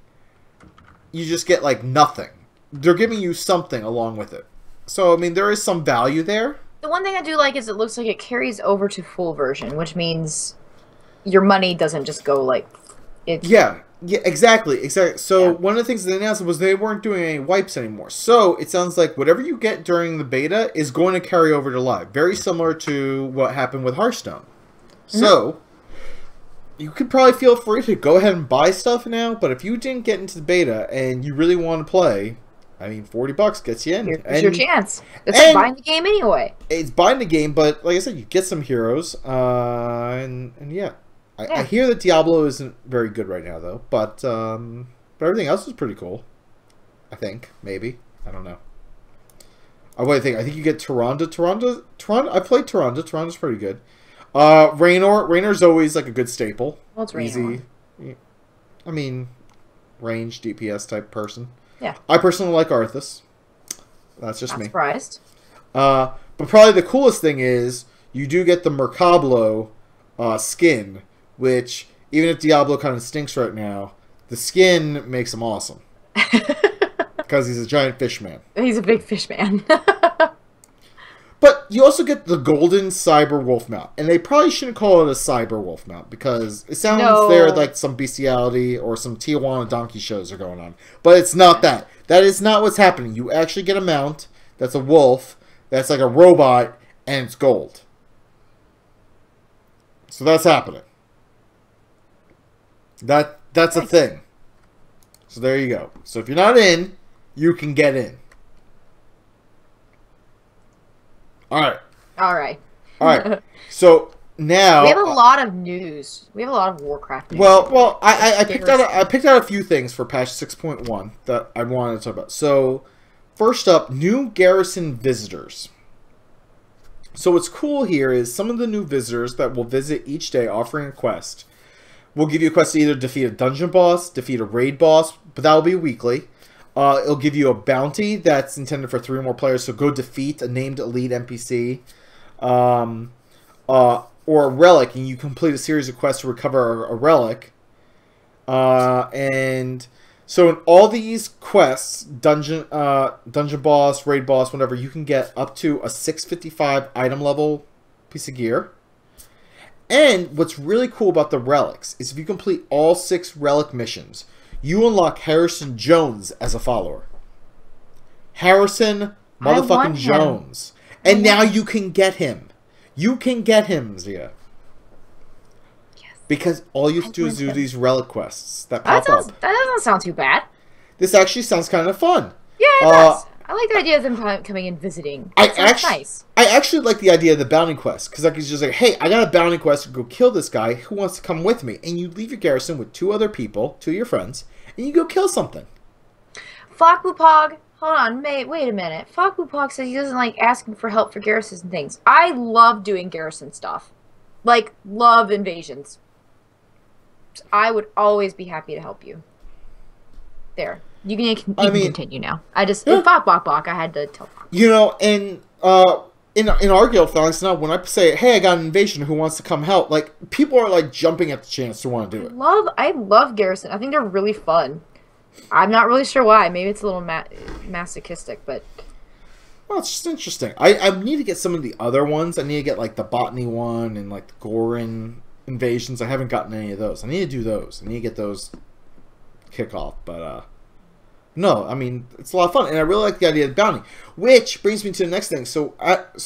G: you just get like nothing. They're giving you something along with it. So, I mean, there is some value there. The
A: one thing I do like is it looks like it carries over to full version, which means your money doesn't just go like...
G: Yeah, exactly. So one of the things they announced was they weren't doing any wipes anymore. So it sounds like whatever you get during the beta is going to carry over to live. Very similar to what happened with Hearthstone. Mm-hmm. So you could probably feel free to go ahead and buy stuff now, but if you didn't get into the beta and you really want to play, I mean, $40 gets you in.
A: Here's your chance. It's buying the game anyway.
G: It's buying the game, but like I said, you get some heroes, and yeah. I hear that Diablo isn't very good right now, though, but everything else is pretty cool. I think, maybe. I don't know. What do you think? I think you get Tyrande. Tyrande. I played Tyrande. Tyrande's pretty good. Raynor. Raynor's always like a good staple.
A: Well, it's Raynor.
G: Easy. I mean, range DPS type person.
A: Yeah.
G: I personally like Arthas. That's just me.
A: Not surprised.
G: But probably the coolest thing is you do get the Mercablo skin, which even if Diablo kind of stinks right now, the skin makes him awesome. Because he's a giant fish man.
A: He's a big fish man.
G: But you also get the golden cyber wolf mount. And they probably shouldn't call it a cyber wolf mount because it sounds there like some bestiality or some Tijuana donkey shows are going on. But it's not that. That is not what's happening. You actually get a mount that's a wolf, that's like a robot, and it's gold. So that's happening. That's a thing. So there you go. So if you're not in, you can get in. Alright. So now
A: we have a lot of news. We have a lot of Warcraft news.
G: Well, I picked out a few things for patch 6.1 that I wanted to talk about. So first up, new garrison visitors. So what's cool here is some of the new visitors that will visit each day offering a quest will give you a quest to either defeat a dungeon boss, defeat a raid boss, but that will be weekly. It'll give you a bounty that's intended for 3 or more players, so go defeat a named elite NPC. Or a relic, and you complete a series of quests to recover a relic. And so in all these quests, dungeon boss, raid boss, whatever, you can get up to a 655 item level piece of gear. And what's really cool about the relics is if you complete all 6 relic missions, you unlock Harrison Jones as a follower. Harrison motherfucking Jones. And now you can get him. You can get him, Zia. Yes. Because all you have to do is do these relic quests that pop up.
A: That doesn't sound too bad.
G: This actually sounds kind of fun.
A: Yeah, it does. I like the idea of them coming and visiting. Nice.
G: I actually like the idea of the bounty quest. Because I can just like, hey, I got a bounty quest to go kill this guy. Who wants to come with me? And you leave your garrison with 2 other people, 2 of your friends, and you go kill something.
A: Fakbupog. Hold on, wait a minute. Fakbupog says he doesn't like asking for help for garrisons and things. I love doing garrison stuff. Like, love invasions. I would always be happy to help you. There. You can continue now. In Fakbupog, I had to tell Fakbupog.
G: You know, and in our guild, Felix, now when I say, hey, I got an invasion, who wants to come help? Like, people are like jumping at the chance to want to do it.
A: I love garrison. I think they're really fun. I'm not really sure why. Maybe it's a little masochistic, but...
G: Well, it's just interesting. I need to get some of the other ones. I need to get, like, the Botany one and, like, the Gorin invasions. I haven't gotten any of those. I need to do those. I need to get those kick off, but, No, I mean, it's a lot of fun, and I really like the idea of bounty. Which brings me to the next thing. So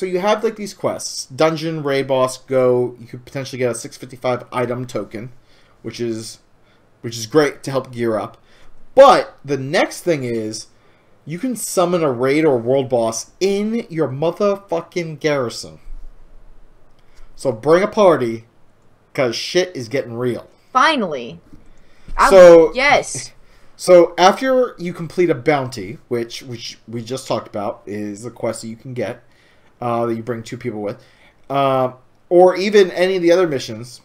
G: you have like these quests: dungeon, raid boss, go. You could potentially get a 655 item token, which is great to help gear up. But the next thing is, you can summon a raid or world boss in your motherfucking garrison. So bring a party, cause shit is getting real.
A: Finally. Yes.
G: So after you complete a bounty, which we just talked about, is a quest that you can get, that you bring 2 people with, or even any of the other missions,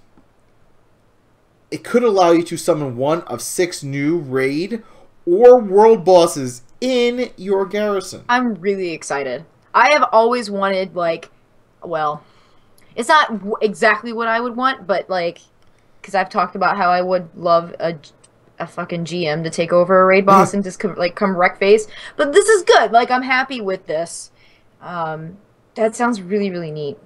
G: it could allow you to summon one of 6 new raid or world bosses in your garrison.
A: I'm really excited. I have always wanted, like, well, it's not exactly what I would want, but, like, because I've talked about how I would love a fucking GM to take over a raid boss and just come wreck face. But this is good. Like, I'm happy with this. That sounds really, really neat.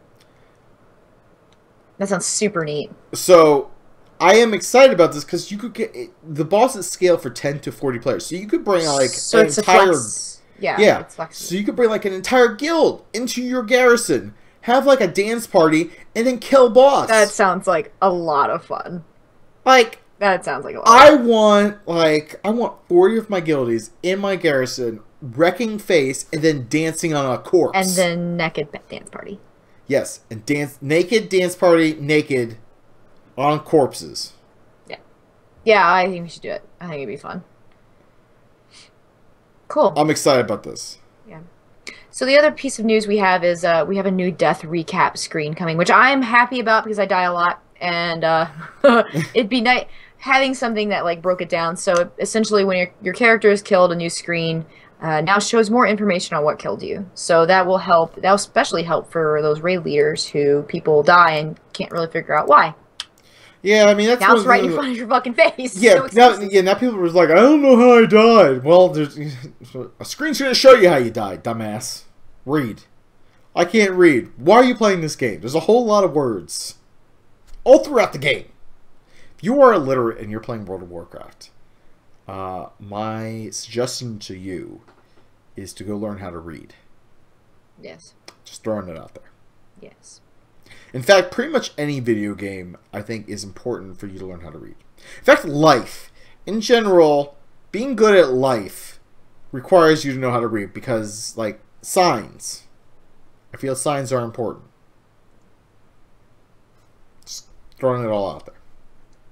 A: That sounds super neat.
G: So I am excited about this because you could get the bosses scale for 10 to 40 players. So you could bring like
A: so
G: an
A: it's
G: entire
A: yeah. It's flexible.
G: So you could bring like an entire guild into your garrison, have like a dance party, and then kill boss.
A: That sounds like a lot of fun.
G: Like,
A: that sounds like a lot.
G: I want 40 of my guildies in my garrison, wrecking face, and then dancing on a corpse.
A: And then naked dance party.
G: Yes, and naked dance party, naked on corpses.
A: Yeah. Yeah, I think we should do it. I think it'd be fun. Cool.
G: I'm excited about this.
A: Yeah. So the other piece of news we have is we have a new death recap screen coming, which I'm happy about because I die a lot, and it'd be nice having something that like broke it down. So essentially, when your character is killed, a new screen now shows more information on what killed you. So that will help. That will especially help for those raid leaders who people die and can't really figure out why.
G: Yeah, I mean that's
A: now it's right in front of your fucking face.
G: Yeah, now people were like, I don't know how I died. Well, there's a screen's gonna show you how you died, dumbass. Read. I can't read. Why are you playing this game? There's a whole lot of words all throughout the game. If you are illiterate and you're playing World of Warcraft, my suggestion to you is to go learn how to read.
A: Yes.
G: Just throwing it out there.
A: Yes.
G: In fact, pretty much any video game, I think, is important for you to learn how to read. In fact, life. In general, being good at life requires you to know how to read because, like, signs. I feel signs are important. Just throwing it all out there.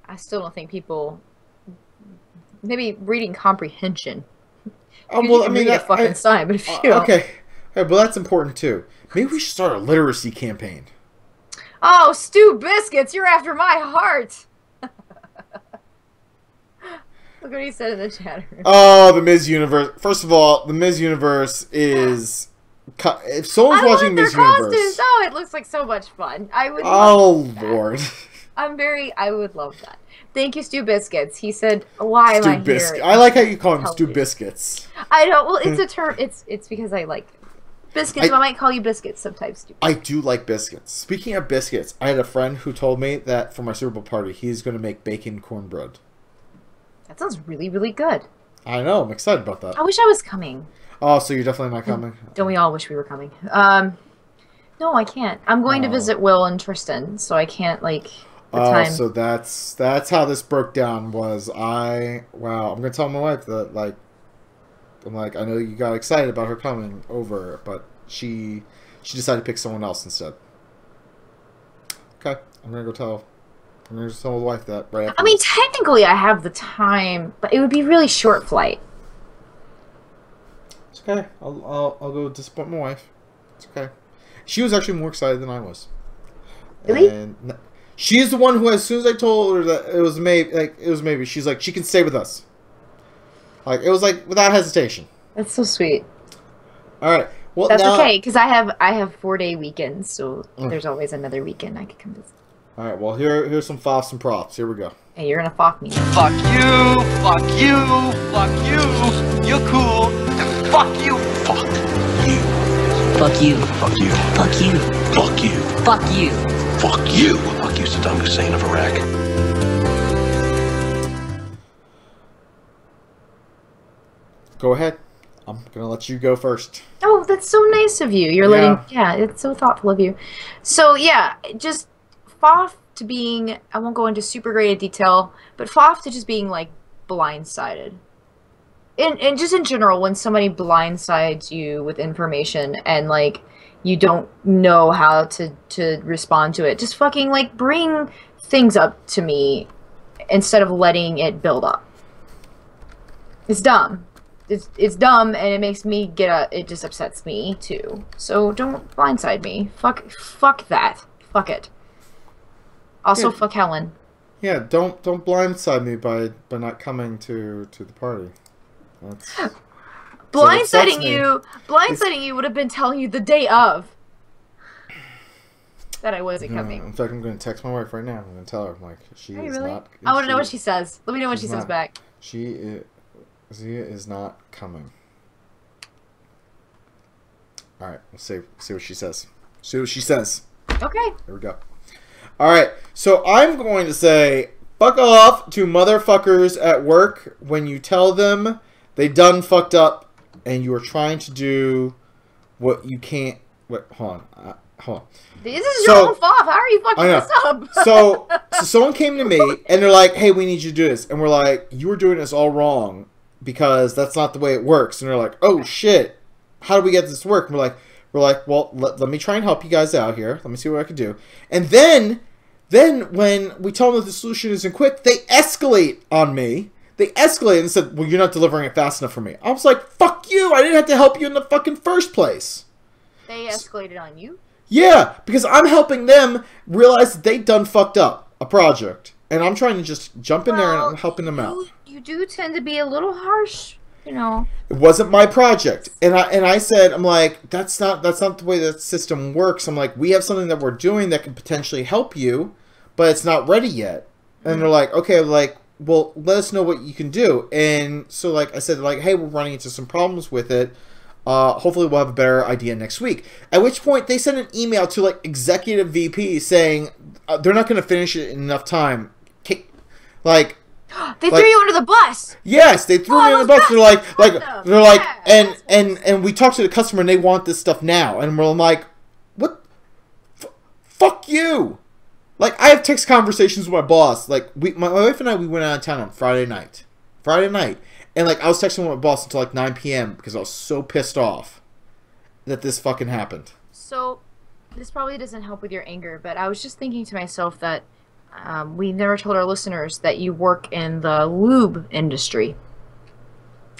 A: I still don't think people... Maybe reading comprehension.
G: Oh, well, I mean,
A: read a fucking sign, but if you don't...
G: Okay, but that's important, too. Maybe we should start a literacy campaign.
A: Oh, Stu Biscuits, you're after my heart. Look what he said in the chat room.
G: Oh, the Ms. Universe. First of all, the Ms. Universe is... If someone's watching Ms. Universe...
A: Oh, it looks like so much fun. I would
G: love that. Lord.
A: I would love that. Thank you, Stu Biscuits. He said, why am I here?
G: I like how you call him Stu Biscuits.
A: I know. Well, it's a term. It's because I like biscuits. I might call you Biscuits sometimes.
G: I do like biscuits. Speaking of biscuits, I had a friend who told me that for my Super Bowl party, he's going to make bacon cornbread.
A: That sounds really, really good.
G: I know. I'm excited about that.
A: I wish I was coming.
G: Oh, so you're definitely not coming?
A: Don't we all wish we were coming? No, I can't. I'm going to visit Will and Tristan, so I can't, like, the time.
G: So that's how this broke down was I'm going to tell my wife that, like, I know you got excited about her coming over, but she decided to pick someone else instead. Okay, I'm going to tell my wife that right after
A: I mean, technically I have the time, but it would be really short flight.
G: It's okay. I'll go disappoint my wife. It's okay. She was actually more excited than I was.
A: Really?
G: And she's the one who, as soon as I told her that it was maybe, she's like, she can stay with us. Like, it was like without hesitation.
A: That's so sweet.
G: All right. Well,
A: that's
G: now,
A: okay because I have 4-day weekends, so there's always another weekend I could come visit.
G: All right. Well, here's some FOFs and props. Here we go.
A: Hey, you're gonna fuck me.
I: Fuck you. Fuck you. Fuck you. You're cool. And fuck you. Fuck you.
J: Fuck you.
I: Fuck you.
J: Fuck you.
I: Fuck you.
J: Fuck you.
I: Fuck you. Fuck you, Saddam Hussein of Iraq.
G: Go ahead. I'm gonna let you go first.
A: Oh, that's so nice of you. You're letting. Yeah, it's so thoughtful of you. So yeah, just Foff to being. I won't go into super great detail, but Foff to just being like blindsided. And just in general, when somebody blindsides you with information and like you don't know how to respond to it, just fucking like bring things up to me instead of letting it build up. It's dumb. It's dumb, and it makes me it just upsets me too. So don't blindside me. Fuck that. Fuck it. Also, fuck Helen.
G: Yeah, don't blindside me by not coming to the party.
A: Blindsiding you would have been telling you the day of that I wasn't coming.
G: In fact, I'm going to text my wife right now. I'm going to tell her, like, she is
A: really?
G: not.
A: I want to know what she says. Let me know what she says back.
G: Zia is not coming. All right, we'll see what she says. See what she says.
A: Okay.
G: There we go. All right, so I'm going to say, fuck off to motherfuckers at work when you tell them they done fucked up and you are trying to do what you can't. Wait, hold on.
A: This is your own fault. How are you fucking this up?
G: so someone came to me and they're like, hey, we need you to do this. And we're like, you were doing this all wrong because that's not the way it works. And they're like, oh shit, how do we get this to work? And we're like, well, let me try and help you guys out here. Let me see what I can do. And then when we tell them that the solution isn't quick, they escalate on me. They escalated and said, well, you're not delivering it fast enough for me. I was like, fuck you. I didn't have to help you in the fucking first place.
A: They escalated on you?
G: Yeah, because I'm helping them realize that they done fucked up a project. And I'm trying to just jump in there and I'm helping them out.
A: You do tend to be a little harsh, you know.
G: It wasn't my project. And I said, I'm like, that's not the way that system works. I'm like, we have something that we're doing that can potentially help you, but it's not ready yet. And they're like, okay, like, well, let us know what you can do. And so, like, I said, like, hey, we're running into some problems with it. Hopefully we'll have a better idea next week. At which point, they sent an email to, like, executive VP saying they're not going to finish it in enough time. Like...
A: They threw you under the bus!
G: Yes, they threw me under the bus. They're like, and we talked to the customer and they want this stuff now. And we're like, what? Fuck you! Like, I have text conversations with my boss. Like, my wife and I, we went out of town on Friday night. And, like, I was texting with my boss until, like, 9 p.m. because I was so pissed off that this fucking happened.
A: So, this probably doesn't help with your anger, but I was just thinking to myself that we never told our listeners that you work in the lube industry.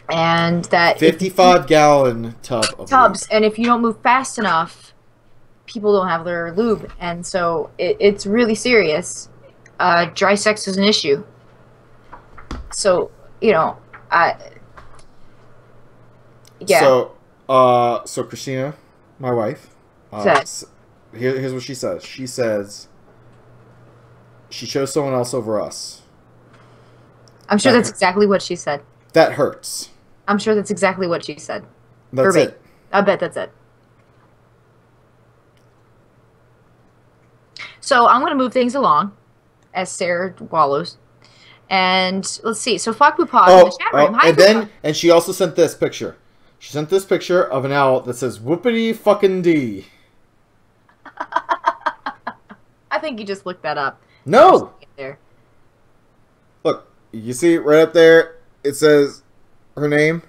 A: And that...
G: 55-gallon tubs.
A: Lube. And if you don't move fast enough... people don't have their lube, and so it's really serious. Dry sex is an issue. So, you know, yeah.
G: So Christina, my wife, here's what she says. She says she chose someone else over us.
A: I'm sure that's exactly what she said.
G: That hurts.
A: I'm sure that's exactly what she said.
G: That's it.
A: I bet that's it. So I'm going to move things along as Sarah wallows. And let's see. So Fuck Poopa in the chat room. Hi,
G: and she also sent this picture. She sent this picture of an owl that says whoopity fucking D.
A: I think you just looked that up.
G: No. There. Look, you see right up there, it says her name.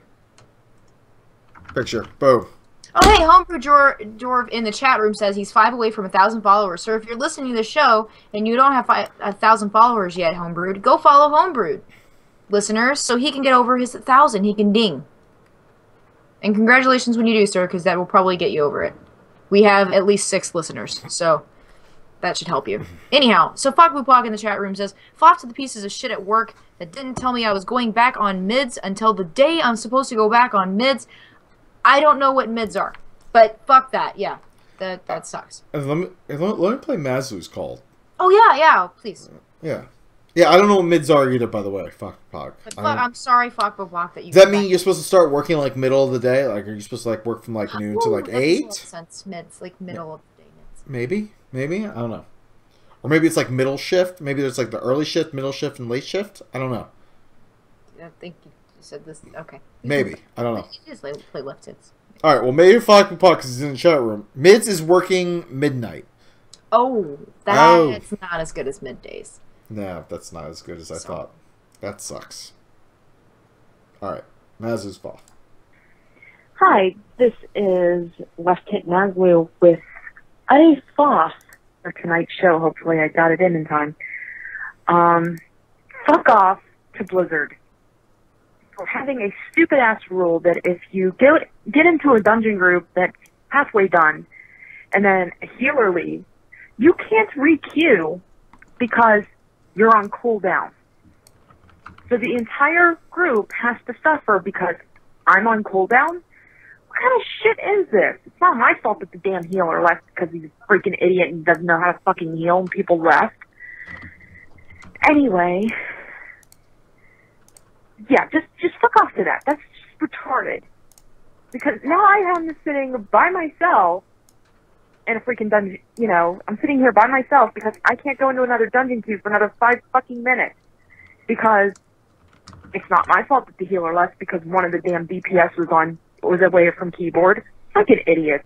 G: Picture. Boom.
A: Oh, hey, Homebrew Jorv in the chat room says he's 5 away from 1,000 followers. So if you're listening to the show and you don't have 1,000 followers yet, Homebrewed, go follow Homebrewed, listeners, so he can get over his 1,000. He can ding. And congratulations when you do, sir, because that will probably get you over it. We have at least 6 listeners, so that should help you. Anyhow, so Fogboopog in the chat room says, flopped to the pieces of shit at work that didn't tell me I was going back on mids until the day I'm supposed to go back on mids. I don't know what mids are, but fuck that. Yeah, that sucks.
G: Let me play Mazu's Call.
A: Oh yeah, please.
G: Yeah, I don't know what mids are either. By the way, fuck.
A: I'm sorry, Fogboopog, that you.
G: Does that mean you're supposed to start working like middle of the day? Like, are you supposed to like work from like noon to like 8?
A: Makes sense. Mids, like middle of the day mids.
G: Maybe I don't know. Or maybe it's like middle shift. Maybe there's like the early shift, middle shift, and late shift. I don't know.
A: I think said this. Okay.
G: Maybe. I don't know.
A: You just play left tits.
G: All right. Well, maybe Flock and Puck is in the chat room. Mids is working midnight.
A: Oh, that's not as good as middays.
G: No, that's not as good as I thought. That sucks. All right. Maz's fault.
J: Hi, this is Left Hit Maslow with a sauce for tonight's show. Hopefully I got it in time. Fuck off to Blizzard for having a stupid-ass rule that if you get into a dungeon group that's halfway done and then a healer leaves, you can't re-queue because you're on cooldown. So the entire group has to suffer because I'm on cooldown? What kind of shit is this? It's not my fault that the damn healer left because he's a freaking idiot and doesn't know how to fucking heal and people left. Anyway, yeah, just fuck off to that. That's just retarded. Because now I am sitting by myself in a freaking dungeon, you know, I'm sitting here by myself because I can't go into another dungeon queue for another 5 fucking minutes. Because it's not my fault that the healer left because one of the damn DPS was away from keyboard. Fucking idiots.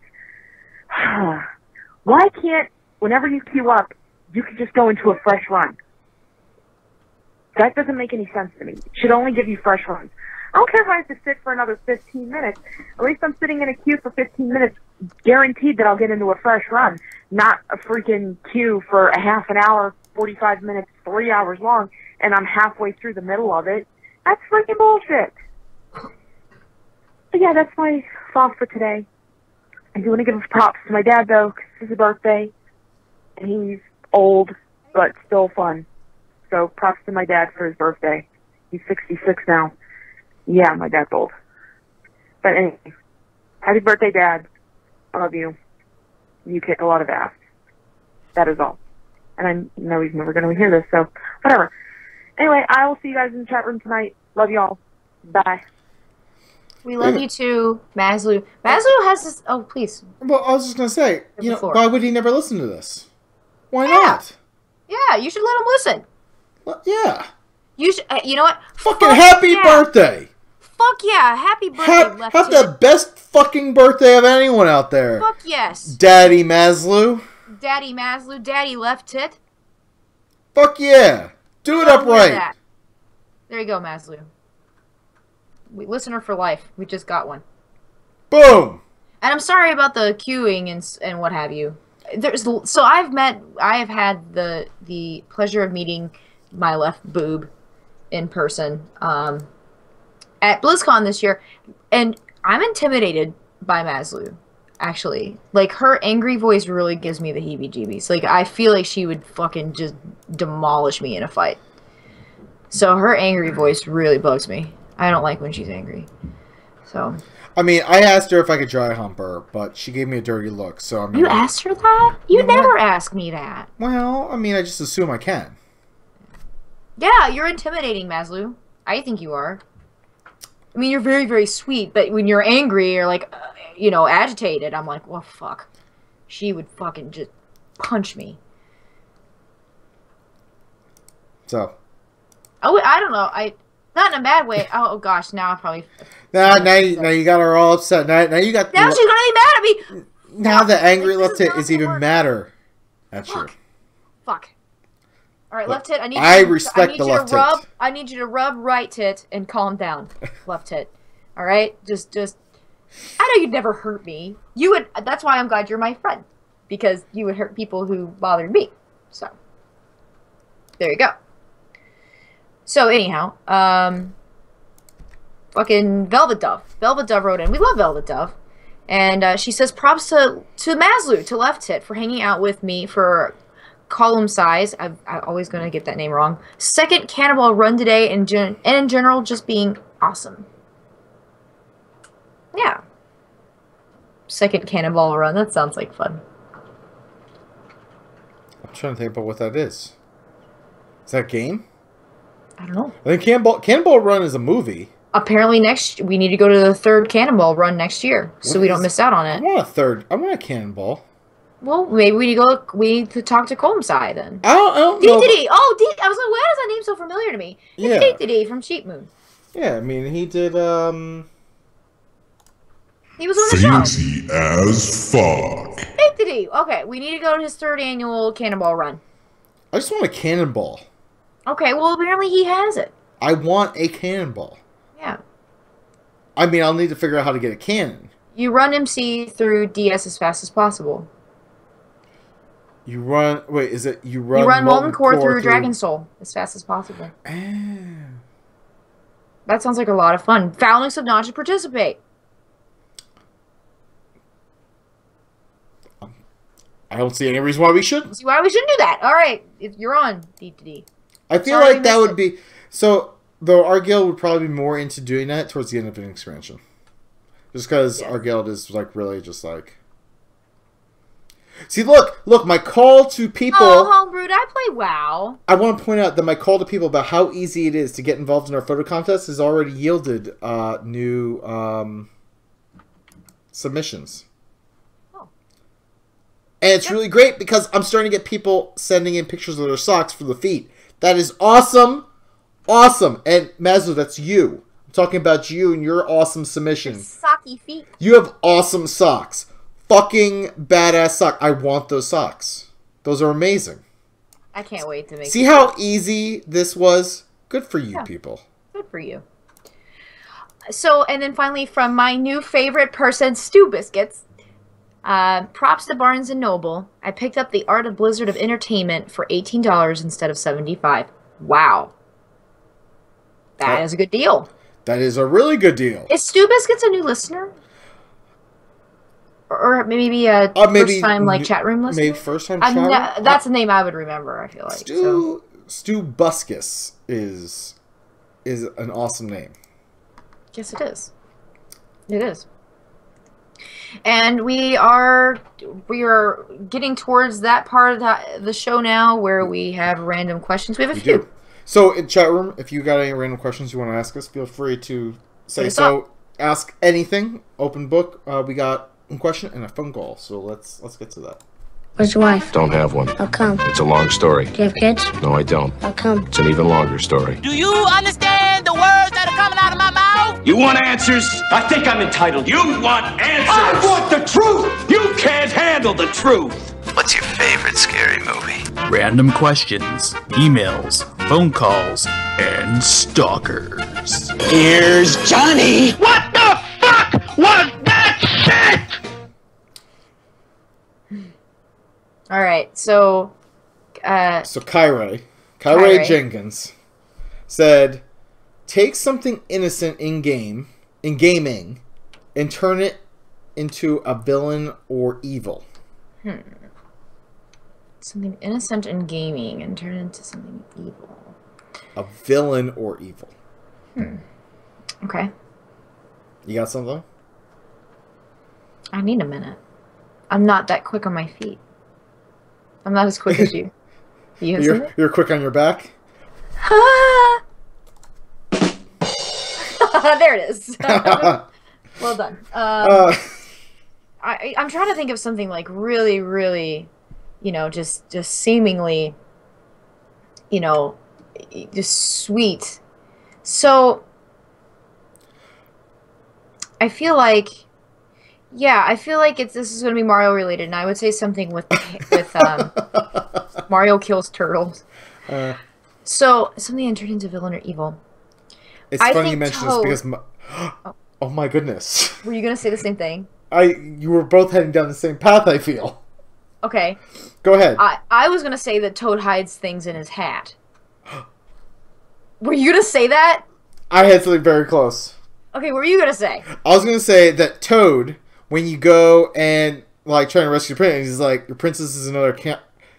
J: Why can't, whenever you queue up, you can just go into a fresh run? That doesn't make any sense to me. It should only give you fresh runs. I don't care if I have to sit for another 15 minutes. At least I'm sitting in a queue for 15 minutes, guaranteed that I'll get into a fresh run, not a freaking queue for a half an hour, 45 minutes, 3 hours long, and I'm halfway through the middle of it. That's freaking bullshit. But yeah, that's my thought for today. I do want to give props to my dad, though, because it's his birthday, and he's old, but still fun. So props to my dad for his birthday. He's 66 now. Yeah, my dad's old. But anyway, happy birthday, Dad. I love you. You kick a lot of ass. That is all. And I know he's never going to hear this, so whatever. Anyway, I will see you guys in the chat room tonight. Love y'all. Bye.
A: We love you too, Maslu. Maslu has this... Oh, please.
G: Well, I was just going to say, why would he never listen to this? Why not?
A: Yeah, you should let him listen.
G: Well, yeah.
A: You should, you know what?
G: Fucking happy birthday.
A: Fuck yeah. Happy birthday,
G: Have the best fucking birthday of anyone out there.
A: Fuck yes.
G: Daddy Maslu.
A: Daddy Maslu. Daddy Left Tit.
G: Fuck yeah. Do it upright.
A: There you go, Maslu. Listener for life. We just got one.
G: Boom.
A: And I'm sorry about the queuing and what have you. I have had the pleasure of meeting my left boob in person at BlizzCon this year, and I'm intimidated by Maslu, actually. Like, her angry voice really gives me the heebie-jeebies. Like, I feel like she would fucking just demolish me in a fight. So her angry voice really bugs me. I don't like when she's angry. So...
G: I mean, I asked her if I could dry hump her, but she gave me a dirty look, so I'm...
A: You asked her that? You never ask me that.
G: Well, I mean, I just assume I can.
A: Yeah, you're intimidating, Maslu. I think you are. I mean, you're very, very sweet, but when you're angry or, like, agitated, I'm like, well, fuck. She would fucking just punch me.
G: So.
A: Oh, I don't know. Not in a bad way. Oh gosh, now I probably...
G: Now you got her all upset. Now you got...
A: Now she's gonna be mad at me!
G: Now the angry left tit is even madder at you.
A: Fuck. Alright, left tit,
G: I respect the left tit.
A: I need you to rub right tit and calm down, left tit. Alright? Just... I know you'd never hurt me. You would... That's why I'm glad you're my friend. Because you would hurt people who bothered me. So. There you go. So, anyhow, fucking Velvet Dove. Velvet Dove wrote in. We love Velvet Dove. And she says, props to Maslu, to Left Tit, for hanging out with me for column size. I'm always going to get that name wrong. Second Cannonball run today, and in general, just being awesome. Yeah. Second Cannonball run. That sounds like fun.
G: I'm trying to think about what that is. Is that a game?
A: I don't know.
G: I think Cannonball Run is a movie.
A: Apparently we need to go to the third Cannonball Run next year, so we don't miss out on it.
G: I want a Cannonball.
A: Well, maybe we need to talk to Colmsai then.
G: I don't know.
A: I was like, why is that name so familiar to me? It's Dee from Cheap Moon.
G: Yeah, I mean, he did,
A: He was on the show.
K: Fancy as fuck.
A: Hey, did he? Okay, we need to go to his 3rd annual Cannonball Run.
G: I just want a cannonball.
A: Okay, well, apparently he has it.
G: I want a cannonball.
A: Yeah.
G: I mean, I'll need to figure out how to get a cannon.
A: You run MC through DS as fast as possible.
G: You run... Wait, is it... You run
A: Molten Core through Dragon Soul as fast as possible. That sounds like a lot of fun. Phalanx of Notch to participate.
G: I don't see any reason why we shouldn't.
A: See why we shouldn't do that. All right, if you're on D2D.
G: I feel like that would be... So, though our guild would probably be more into doing that towards the end of an expansion. Just because our guild is, like, really just, like... See, look, my call to people...
A: Oh, Homebrewed, I play WoW.
G: I want to point out that my call to people about how easy it is to get involved in our photo contest has already yielded new submissions.
A: Oh.
G: And it's really great because I'm starting to get people sending in pictures of their socks for the feet. That is awesome. Awesome. And Mazlo, that's you. I'm talking about you and your awesome submission.
A: Socky feet.
G: You have awesome socks. Fucking badass sock. I want those socks. Those are amazing.
A: I can't wait to make
G: See how easy this was? Good for you, people.
A: Good for you. So, and then finally from my new favorite person, Stew Biscuits. Props to Barnes & Noble. I picked up The Art of Blizzard of Entertainment for $18 instead of $75. Wow. That is a good deal.
G: That is a really good deal.
A: Is Stew Biscuits a new listener? Or maybe a first-time like chat room listener?
G: Maybe first-time chat room?
A: That's a name I would remember, I feel like.
G: Stu Buskus is an awesome name.
A: Yes, it is. It is. And we are getting towards that part of the show now where we have random questions. We have a few.
G: Do. So in chat room, if you got any random questions you want to ask us, feel free to say so. Ask anything. Open book. We got one question and a phone call. So let's get to that.
L: Where's your wife?
M: Don't have one.
L: How come?
M: It's a long story.
L: Do you have kids?
M: No, I don't.
L: How come?
M: It's an even longer story.
N: Do you understand the words that are coming out of my mouth?
I: You want answers? I think I'm entitled. You want answers? I want the truth! You can't handle the truth!
O: What's your favorite scary movie?
P: Random questions, emails, phone calls, and stalkers.
I: Here's Johnny! What the fuck was that shit?
A: All right, so
G: Kyrie Jenkins said, take something innocent in gaming, and turn it into a villain or evil.
A: Something innocent in gaming and turn it into something evil.
G: A villain or evil.
A: Okay.
G: You got something?
A: I need a minute. I'm not that quick on my feet. I'm not as quick as you.
G: You're quick on your back?
A: There it is. Well done. I'm trying to think of something like really, really, just seemingly, just sweet. So I feel like, this is going to be Mario related, and I would say something with Mario kills turtles. So something that turned into villain or evil.
G: It's funny you mention this because oh my goodness.
A: Were you going to say the same thing?
G: You were both heading down the same path, I feel.
A: Okay.
G: Go ahead.
A: I was going to say that Toad hides things in his hat. Were you going to say that?
G: I had something very close.
A: Okay, what were you going to say?
G: I was going to say that Toad, when you go and trying to rescue your princess, he's like, your princess is in another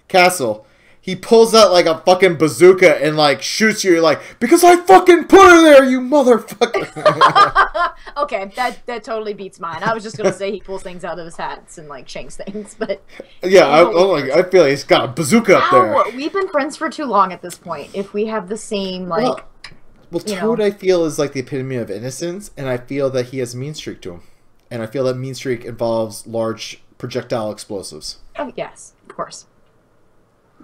G: castle. He pulls out like a fucking bazooka and shoots you. You're like, because I fucking put her there, you motherfucker.
A: Okay, that totally beats mine. I was just gonna say he pulls things out of his hats and shanks things, but
G: yeah, I feel like he's got a bazooka up there.
A: We've been friends for too long at this point. If we have the same
G: well, Toad, I feel is the epitome of innocence, and I feel that he has a mean streak to him, and I feel that mean streak involves large projectile explosives.
A: Oh yes, of course.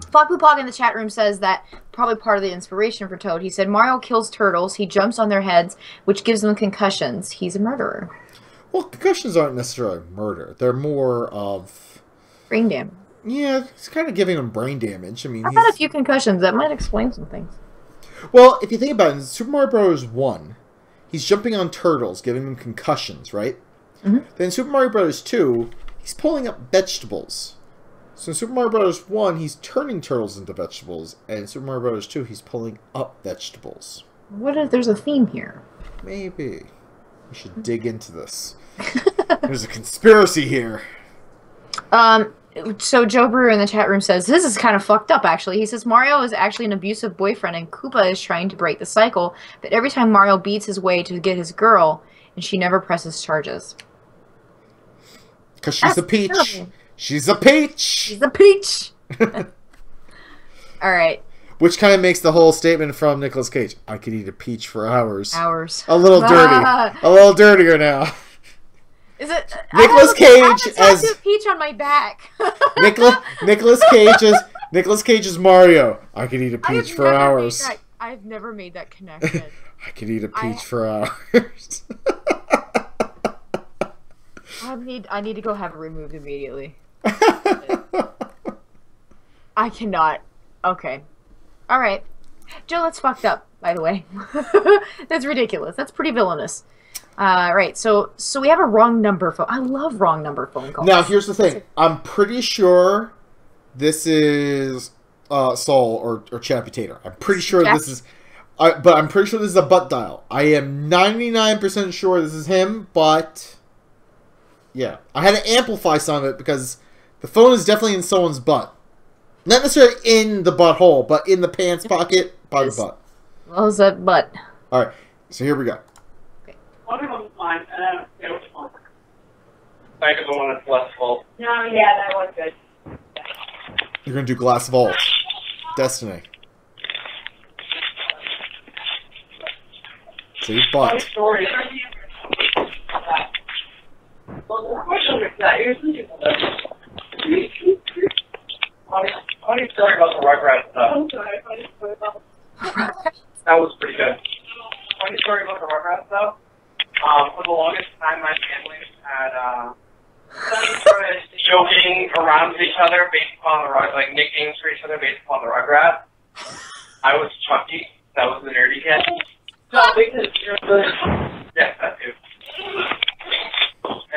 A: Fogpoo in the chat room says that probably part of the inspiration for Toad. He said Mario kills turtles. He jumps on their heads, which gives them concussions. He's a murderer.
G: Well, concussions aren't necessarily murder. They're more of
A: brain damage.
G: Yeah, it's kind of giving him brain damage. I mean,
A: I've had a few concussions. That might explain some things.
G: Well, if you think about it, in Super Mario Bros. 1, he's jumping on turtles, giving them concussions, right?
A: Mm-hmm.
G: Then in Super Mario Bros. 2, he's pulling up vegetables. So in Super Mario Bros. 1, he's turning turtles into vegetables, and in Super Mario Bros. 2, he's pulling up vegetables.
A: What if there's a theme here?
G: Maybe. We should dig into this. There's a conspiracy here.
A: So Joe Brewer in the chat room says, this is kind of fucked up, actually. He says Mario is actually an abusive boyfriend, and Koopa is trying to break the cycle, but every time Mario beats his way to get his girl, and she never presses charges.
G: Because she's a peach. Terrible. She's a peach!
A: She's a peach! Alright.
G: Which kind of makes the whole statement from Nicolas Cage. I could eat a peach for hours.
A: Hours.
G: A little dirty. A little dirtier now.
A: Is it
G: Nicolas Cage as
A: a peach on my back?
G: Nicolas Cage as Mario. I could eat a peach for hours.
A: I've never made that connection.
G: I could eat a peach for hours.
A: I need to go have it removed immediately. I cannot. Okay. All right. Joe, that's fucked up, by the way. That's ridiculous. That's pretty villainous. Right, so we have a wrong number phone. I love wrong number phone calls.
G: Now, here's the thing. I'm pretty sure this is Saul or Chappy-Tater. I'm pretty sure this is... but I'm pretty sure this is a butt dial. I am 99% sure this is him, but... Yeah. I had to amplify some of it because the phone is definitely in someone's butt. Not necessarily in the butthole, but in the pants pocket by the butt.
A: Well, is that butt?
G: Alright, so here we go.
L: One of them's mine, and I don't care which one.
Q: I could go on that's less full.
L: No, yeah, that was good.
G: You're going to do Glass Vault. Destiny. See, butt.
L: Story. Well, the question is that you're thinking about that.
Q: Funny story about the Rugrats stuff. That was pretty good. Funny story about the Rugrats stuff. For the longest time, my family had joking around with each other based upon the nicknames for each other based upon the Rugrats. I was Chucky. That was the nerdy kid.
L: No, because you're the...
Q: Yes, that too.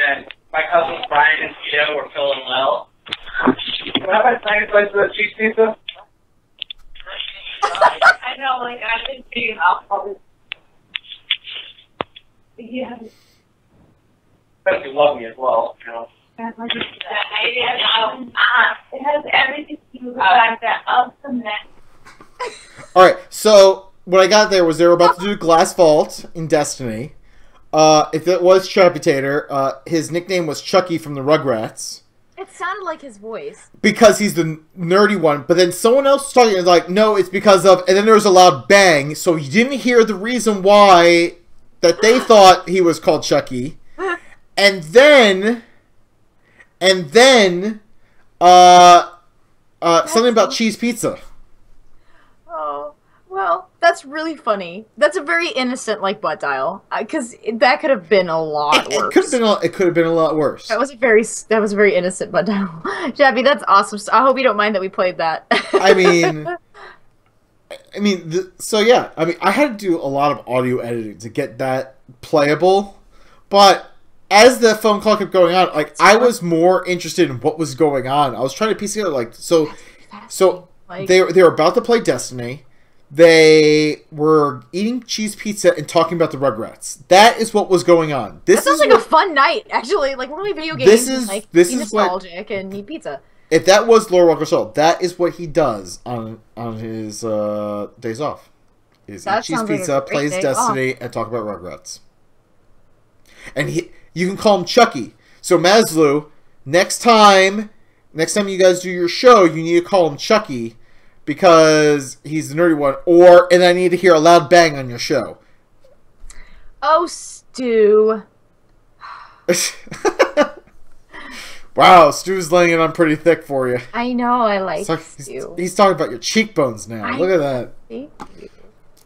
Q: And my cousins Brian and Tito were Phil and Lil. What have I signed a place for the cheese pizza?
L: I know, like, I've been figuring out probably. Yeah.
Q: But you love me as well, you know.
L: It has everything to do with the fact that of the neck.
G: Alright, so what I got there was they were about to do Glass Vault in Destiny. If it was Chappy-Tater, his nickname was Chucky from the Rugrats.
A: It sounded like his voice.
G: Because he's the nerdy one. But then someone else was talking and like, no, it's because of... And then there was a loud bang, so you didn't hear the reason why that they thought he was called Chucky. And then... something about cheese pizza.
A: Oh, well, that's really funny. That's a very innocent, like, butt dial. Because that could have been a lot worse.
G: It could have been a lot worse.
A: That was a very innocent butt dial. Jabby, that's awesome. I hope you don't mind that we played that.
G: I mean, so yeah. I mean, I had to do a lot of audio editing to get that playable. But as the phone call kept going on, like, I was more interested in what was going on. I was trying to piece together, like, so they were about to play Destiny. They were eating cheese pizza and talking about the Rugrats. That is what was going on.
A: That sounds like a fun night, actually. Like, we're playing video games and, like, be nostalgic and eat pizza.
G: If that was Lord Walker Soul, that is what he does on his days off. Is eat cheese pizza, plays Destiny, and talk about Rugrats. And you can call him Chucky. So Maslow, next time you guys do your show, you need to call him Chucky. Because he's the nerdy one, and I need to hear a loud bang on your show.
A: Oh, Stu.
G: Wow, Stu's laying it on pretty thick for you.
A: I know, I like
G: he's talking about your cheekbones now. Look at that.
A: Thank you.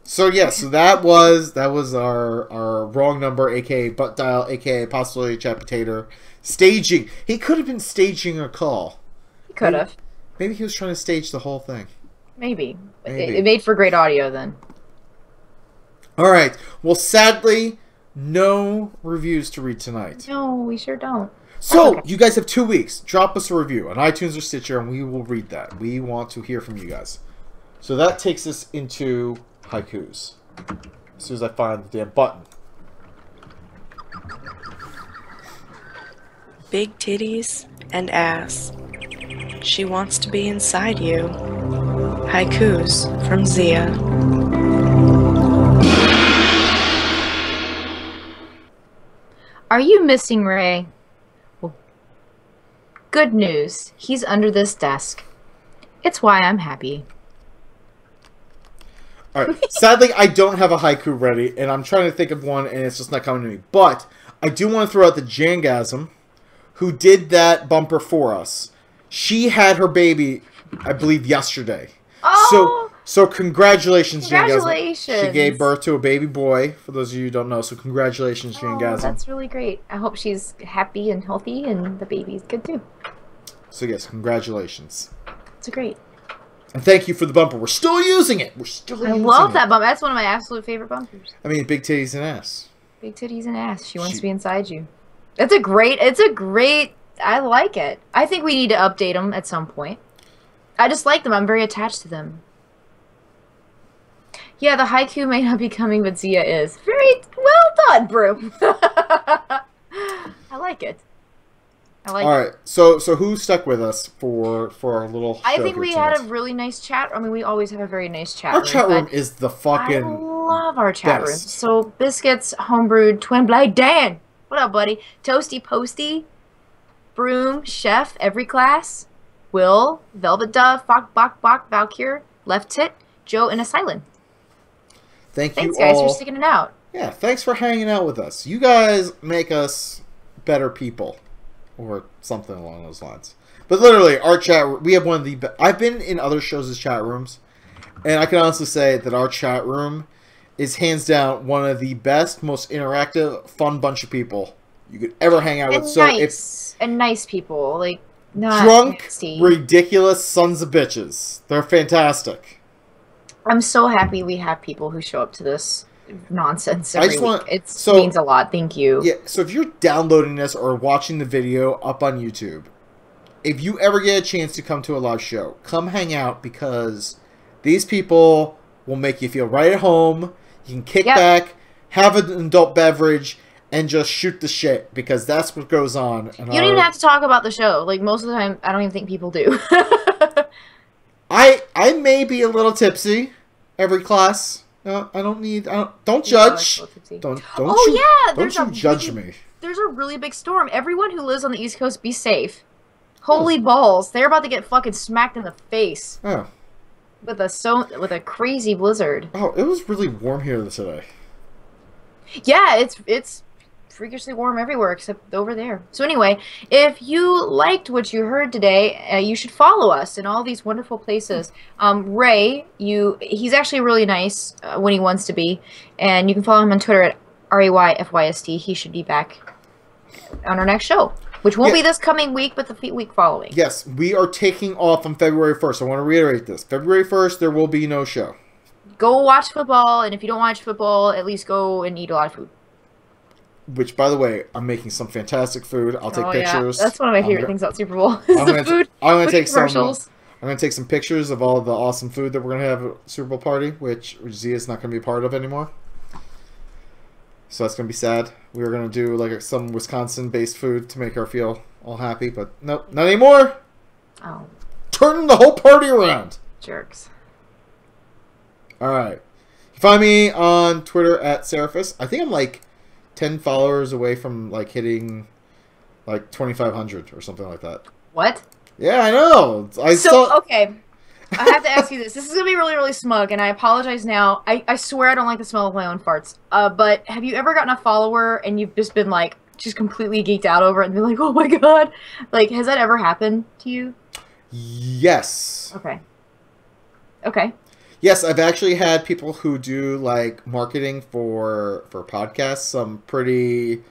G: So yeah, so that was our wrong number, aka butt dial, aka possibly chat potato. Staging. He could have been staging a call.
A: He could have.
G: Maybe he was trying to stage the whole thing.
A: Maybe. It made for great audio then.
G: Alright. Well, sadly, no reviews to read tonight.
A: No, we sure don't.
G: So, you guys have 2 weeks. Drop us a review on iTunes or Stitcher, and we will read that. We want to hear from you guys. So that takes us into haikus. As soon as I find the damn button.
R: Big titties and ass. She wants to be inside you. Haikus from Zia.
A: Are you missing Ray? Well, good news. He's under this desk. It's why I'm happy.
G: Alright, sadly, I don't have a haiku ready, and I'm trying to think of one, and it's just not coming to me. But, I do want to throw out the Jangasm, who did that bumper for us. She had her baby, I believe, yesterday.
A: Oh!
G: So congratulations,
A: Congratulations.
G: Jangasm. She gave birth to a baby boy, for those of you who don't know, so congratulations, Jangasm.
A: That's really great. I hope she's happy and healthy, and the baby's good too.
G: So yes, congratulations.
A: It's great.
G: And thank you for the bumper. We're still using it. We're still using it.
A: I love that bumper. That's one of my absolute favorite bumpers.
G: I mean, big titties and ass.
A: Big titties and ass. She wants to be inside you. It's a great, I like it. I think we need to update them at some point. I just like them. I'm very attached to them. Yeah, the haiku may not be coming, but Zia is. Very well done, Broom. I like it. I like it.
G: All right, so who stuck with us for our little?
A: I think we had a really nice chat. I mean, we always have a very nice chat
G: room.
A: Our
G: chat room is the fucking.
A: I love our chat room.
G: best.
A: So Biscuits, Homebrewed, Twin Blade, Dan. What up, buddy? Toasty Posty, Broom, Chef, Every Class, Will, Velvet Dove, Bok, Valkyr, Left Tit, Joe, and Asylum.
G: Thanks,
A: guys,
G: all.
A: for sticking it out.
G: Yeah, thanks for hanging out with us. You guys make us better people, or something along those lines. But literally, our chat, we have one of the. I've been in other shows' chat rooms, and I can honestly say that our chat room is hands down one of the best, most interactive, fun bunch of people you could ever hang out with.
A: And nice people, like not
G: drunk,
A: nasty.
G: ridiculous sons of bitches. They're fantastic.
A: I'm so happy we have people who show up to this nonsense every week. It
G: so,
A: means a lot. Thank you.
G: Yeah. So if you're downloading this or watching the video up on YouTube, if you ever get a chance to come to a live show, come hang out because these people will make you feel right at home. You can kick back, have an adult beverage, and just shoot the shit because that's what goes on.
A: You don't even have to talk about the show. Like most of the time, I don't even think people do.
G: I may be a little tipsy every class. No, I don't need. Don't judge. Don't judge me.
A: There's a really big storm. Everyone who lives on the East Coast, be safe. Holy balls! They're about to get fucking smacked in the face.
G: Oh.
A: With a crazy blizzard.
G: Oh, it was really warm here today.
A: Yeah, it's freakishly warm everywhere except over there. So anyway, if you liked what you heard today, you should follow us in all these wonderful places. Ray, he's actually really nice when he wants to be, and you can follow him on Twitter at RAYFYST. He should be back on our next show, which won't be this coming week, but the week following.
G: Yes, we are taking off on February 1st. I want to reiterate this. February 1st, there will be no show.
A: Go watch football, and if you don't watch football, at least go and eat a lot of food.
G: Which, by the way, I'm making some fantastic food. I'll take pictures.
A: Yeah. That's one of my favorite things about Super Bowl. Is
G: I'm
A: the food.
G: I'm gonna take some pictures of all the awesome food that we're gonna have at Super Bowl party, which Zia's not gonna be a part of anymore. So that's gonna be sad. We were gonna do like some Wisconsin-based food to make her feel all happy, but nope, not anymore.
A: Oh.
G: Turning the whole party around.
A: Jerks.
G: All right. You find me on Twitter at Seraphis. I think I'm like 10 followers away from like hitting like 2,500 or something like that.
A: What?
G: Yeah, I know.
A: Okay. I have to ask you this. This is going to be really, really smug, and I apologize now. I swear I don't like the smell of my own farts. But have you ever gotten a follower and you've just been like, just completely geeked out over it and be like, oh my god. Like, has that ever happened to you?
G: Yes.
A: Okay. Okay.
G: Yes, I've actually had people who do like marketing for podcasts. Some pretty,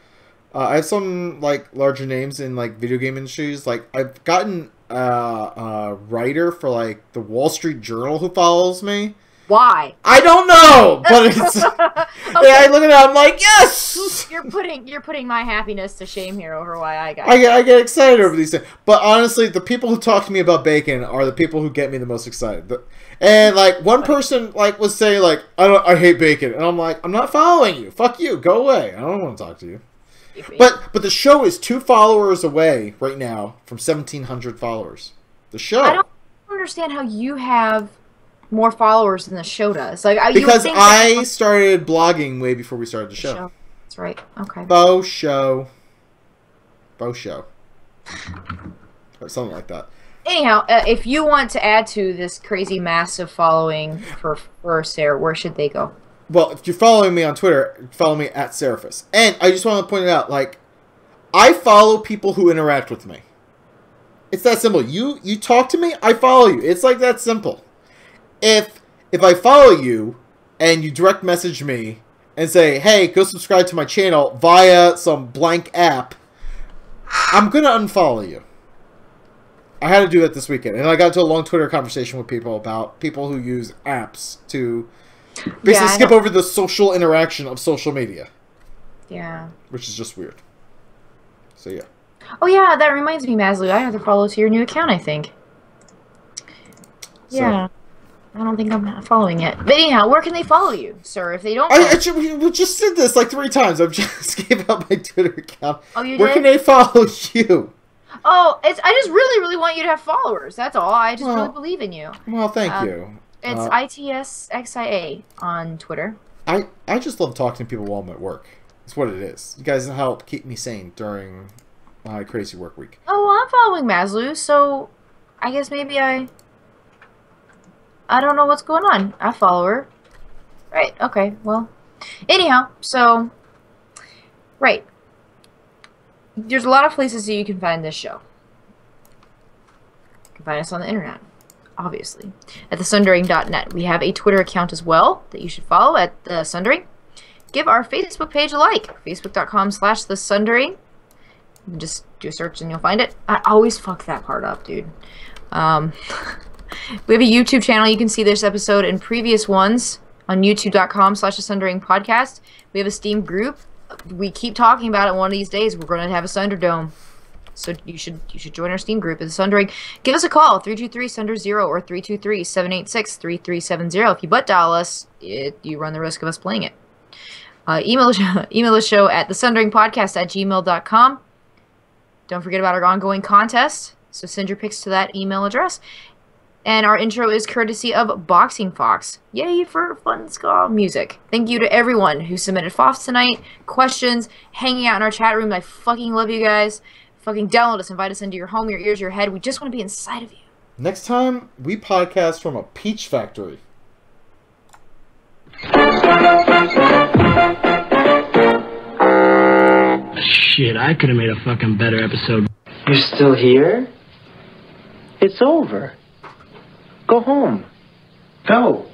G: I have some like larger names in like video game industries. Like I've gotten a writer for like the Wall Street Journal who follows me.
A: Why?
G: I don't know, but it's. Okay. Yeah, I look at it, I'm like, yes.
A: You're putting my happiness to shame here over why I got.
G: I get excited over these things, but honestly, the people who talk to me about bacon are the people who get me the most excited. And like one person like was saying like I hate bacon, and I'm like, I'm not following you. Fuck you. Go away. I don't want to talk to you. But the show is 2 followers away right now from 1,700 followers. The show. I
A: don't understand how you have more followers than the show does. Like
G: because I started blogging way before we started the show.
A: That's right. Okay.
G: Bo show. Or something like that.
A: Anyhow, if you want to add to this crazy massive following for Sarah, where should they go?
G: Well, if you're following me on Twitter, follow me at Seraphis. And I just want to point it out, like, I follow people who interact with me. It's that simple. You talk to me, I follow you. It's like that simple. If I follow you and you direct message me and say, hey, go subscribe to my channel via some blank app, I'm going to unfollow you. I had to do that this weekend. And I got into a long Twitter conversation with people about people who use apps to basically skip over the social interaction of social media.
A: Yeah.
G: Which is just weird. So, yeah.
A: Oh, yeah, that reminds me, Maslu. I have to follow to your new account, I think. Yeah. I don't think I'm following it. But anyhow, where can they follow you, sir, if they don't
G: we just did this like 3 times. I've just gave out my Twitter account.
A: Oh, you
G: Where
A: did?
G: can they follow you?
A: Oh, I just really, really want you to have followers. That's all. I just really believe in you.
G: Well, thank you.
A: It's ITSXIA on Twitter.
G: I just love talking to people while I'm at work. It's what it is. You guys help keep me sane during my crazy work week.
A: Oh, well, I'm following Maslu, so I guess maybe I don't know what's going on. I follow her. Right, okay, well. Anyhow, so, right. There's a lot of places that you can find this show. You can find us on the internet, obviously. At thesundering.net. We have a Twitter account as well that you should follow at The Sundering. Give our Facebook page a like. Facebook.com/thesundering. Just do a search and you'll find it. I always fuck that part up, dude. We have a YouTube channel. You can see this episode and previous ones on youtube.com/thesundering podcast. We have a Steam group. We keep talking about it. One of these days we're going to have a Sunderdome. So you should join our Steam group at the Sundering. Give us a call, 323-SUNDER-0 or 323-786-3370. If you butt dial us, you run the risk of us playing it. Email the show at thesunderingpodcast@gmail.com. Don't forget about our ongoing contest. So send your pics to that email address. And our intro is courtesy of Boxing Fox. Yay for fun ska music. Thank you to everyone who submitted FOFs tonight, questions, hanging out in our chat room. I fucking love you guys. Fucking download us, invite us into your home, your ears, your head. We just want to be inside of you.
G: Next time, we podcast from a peach factory.
S: Shit, I could have made a fucking better episode.
T: You're still here? It's over. Go home. Go.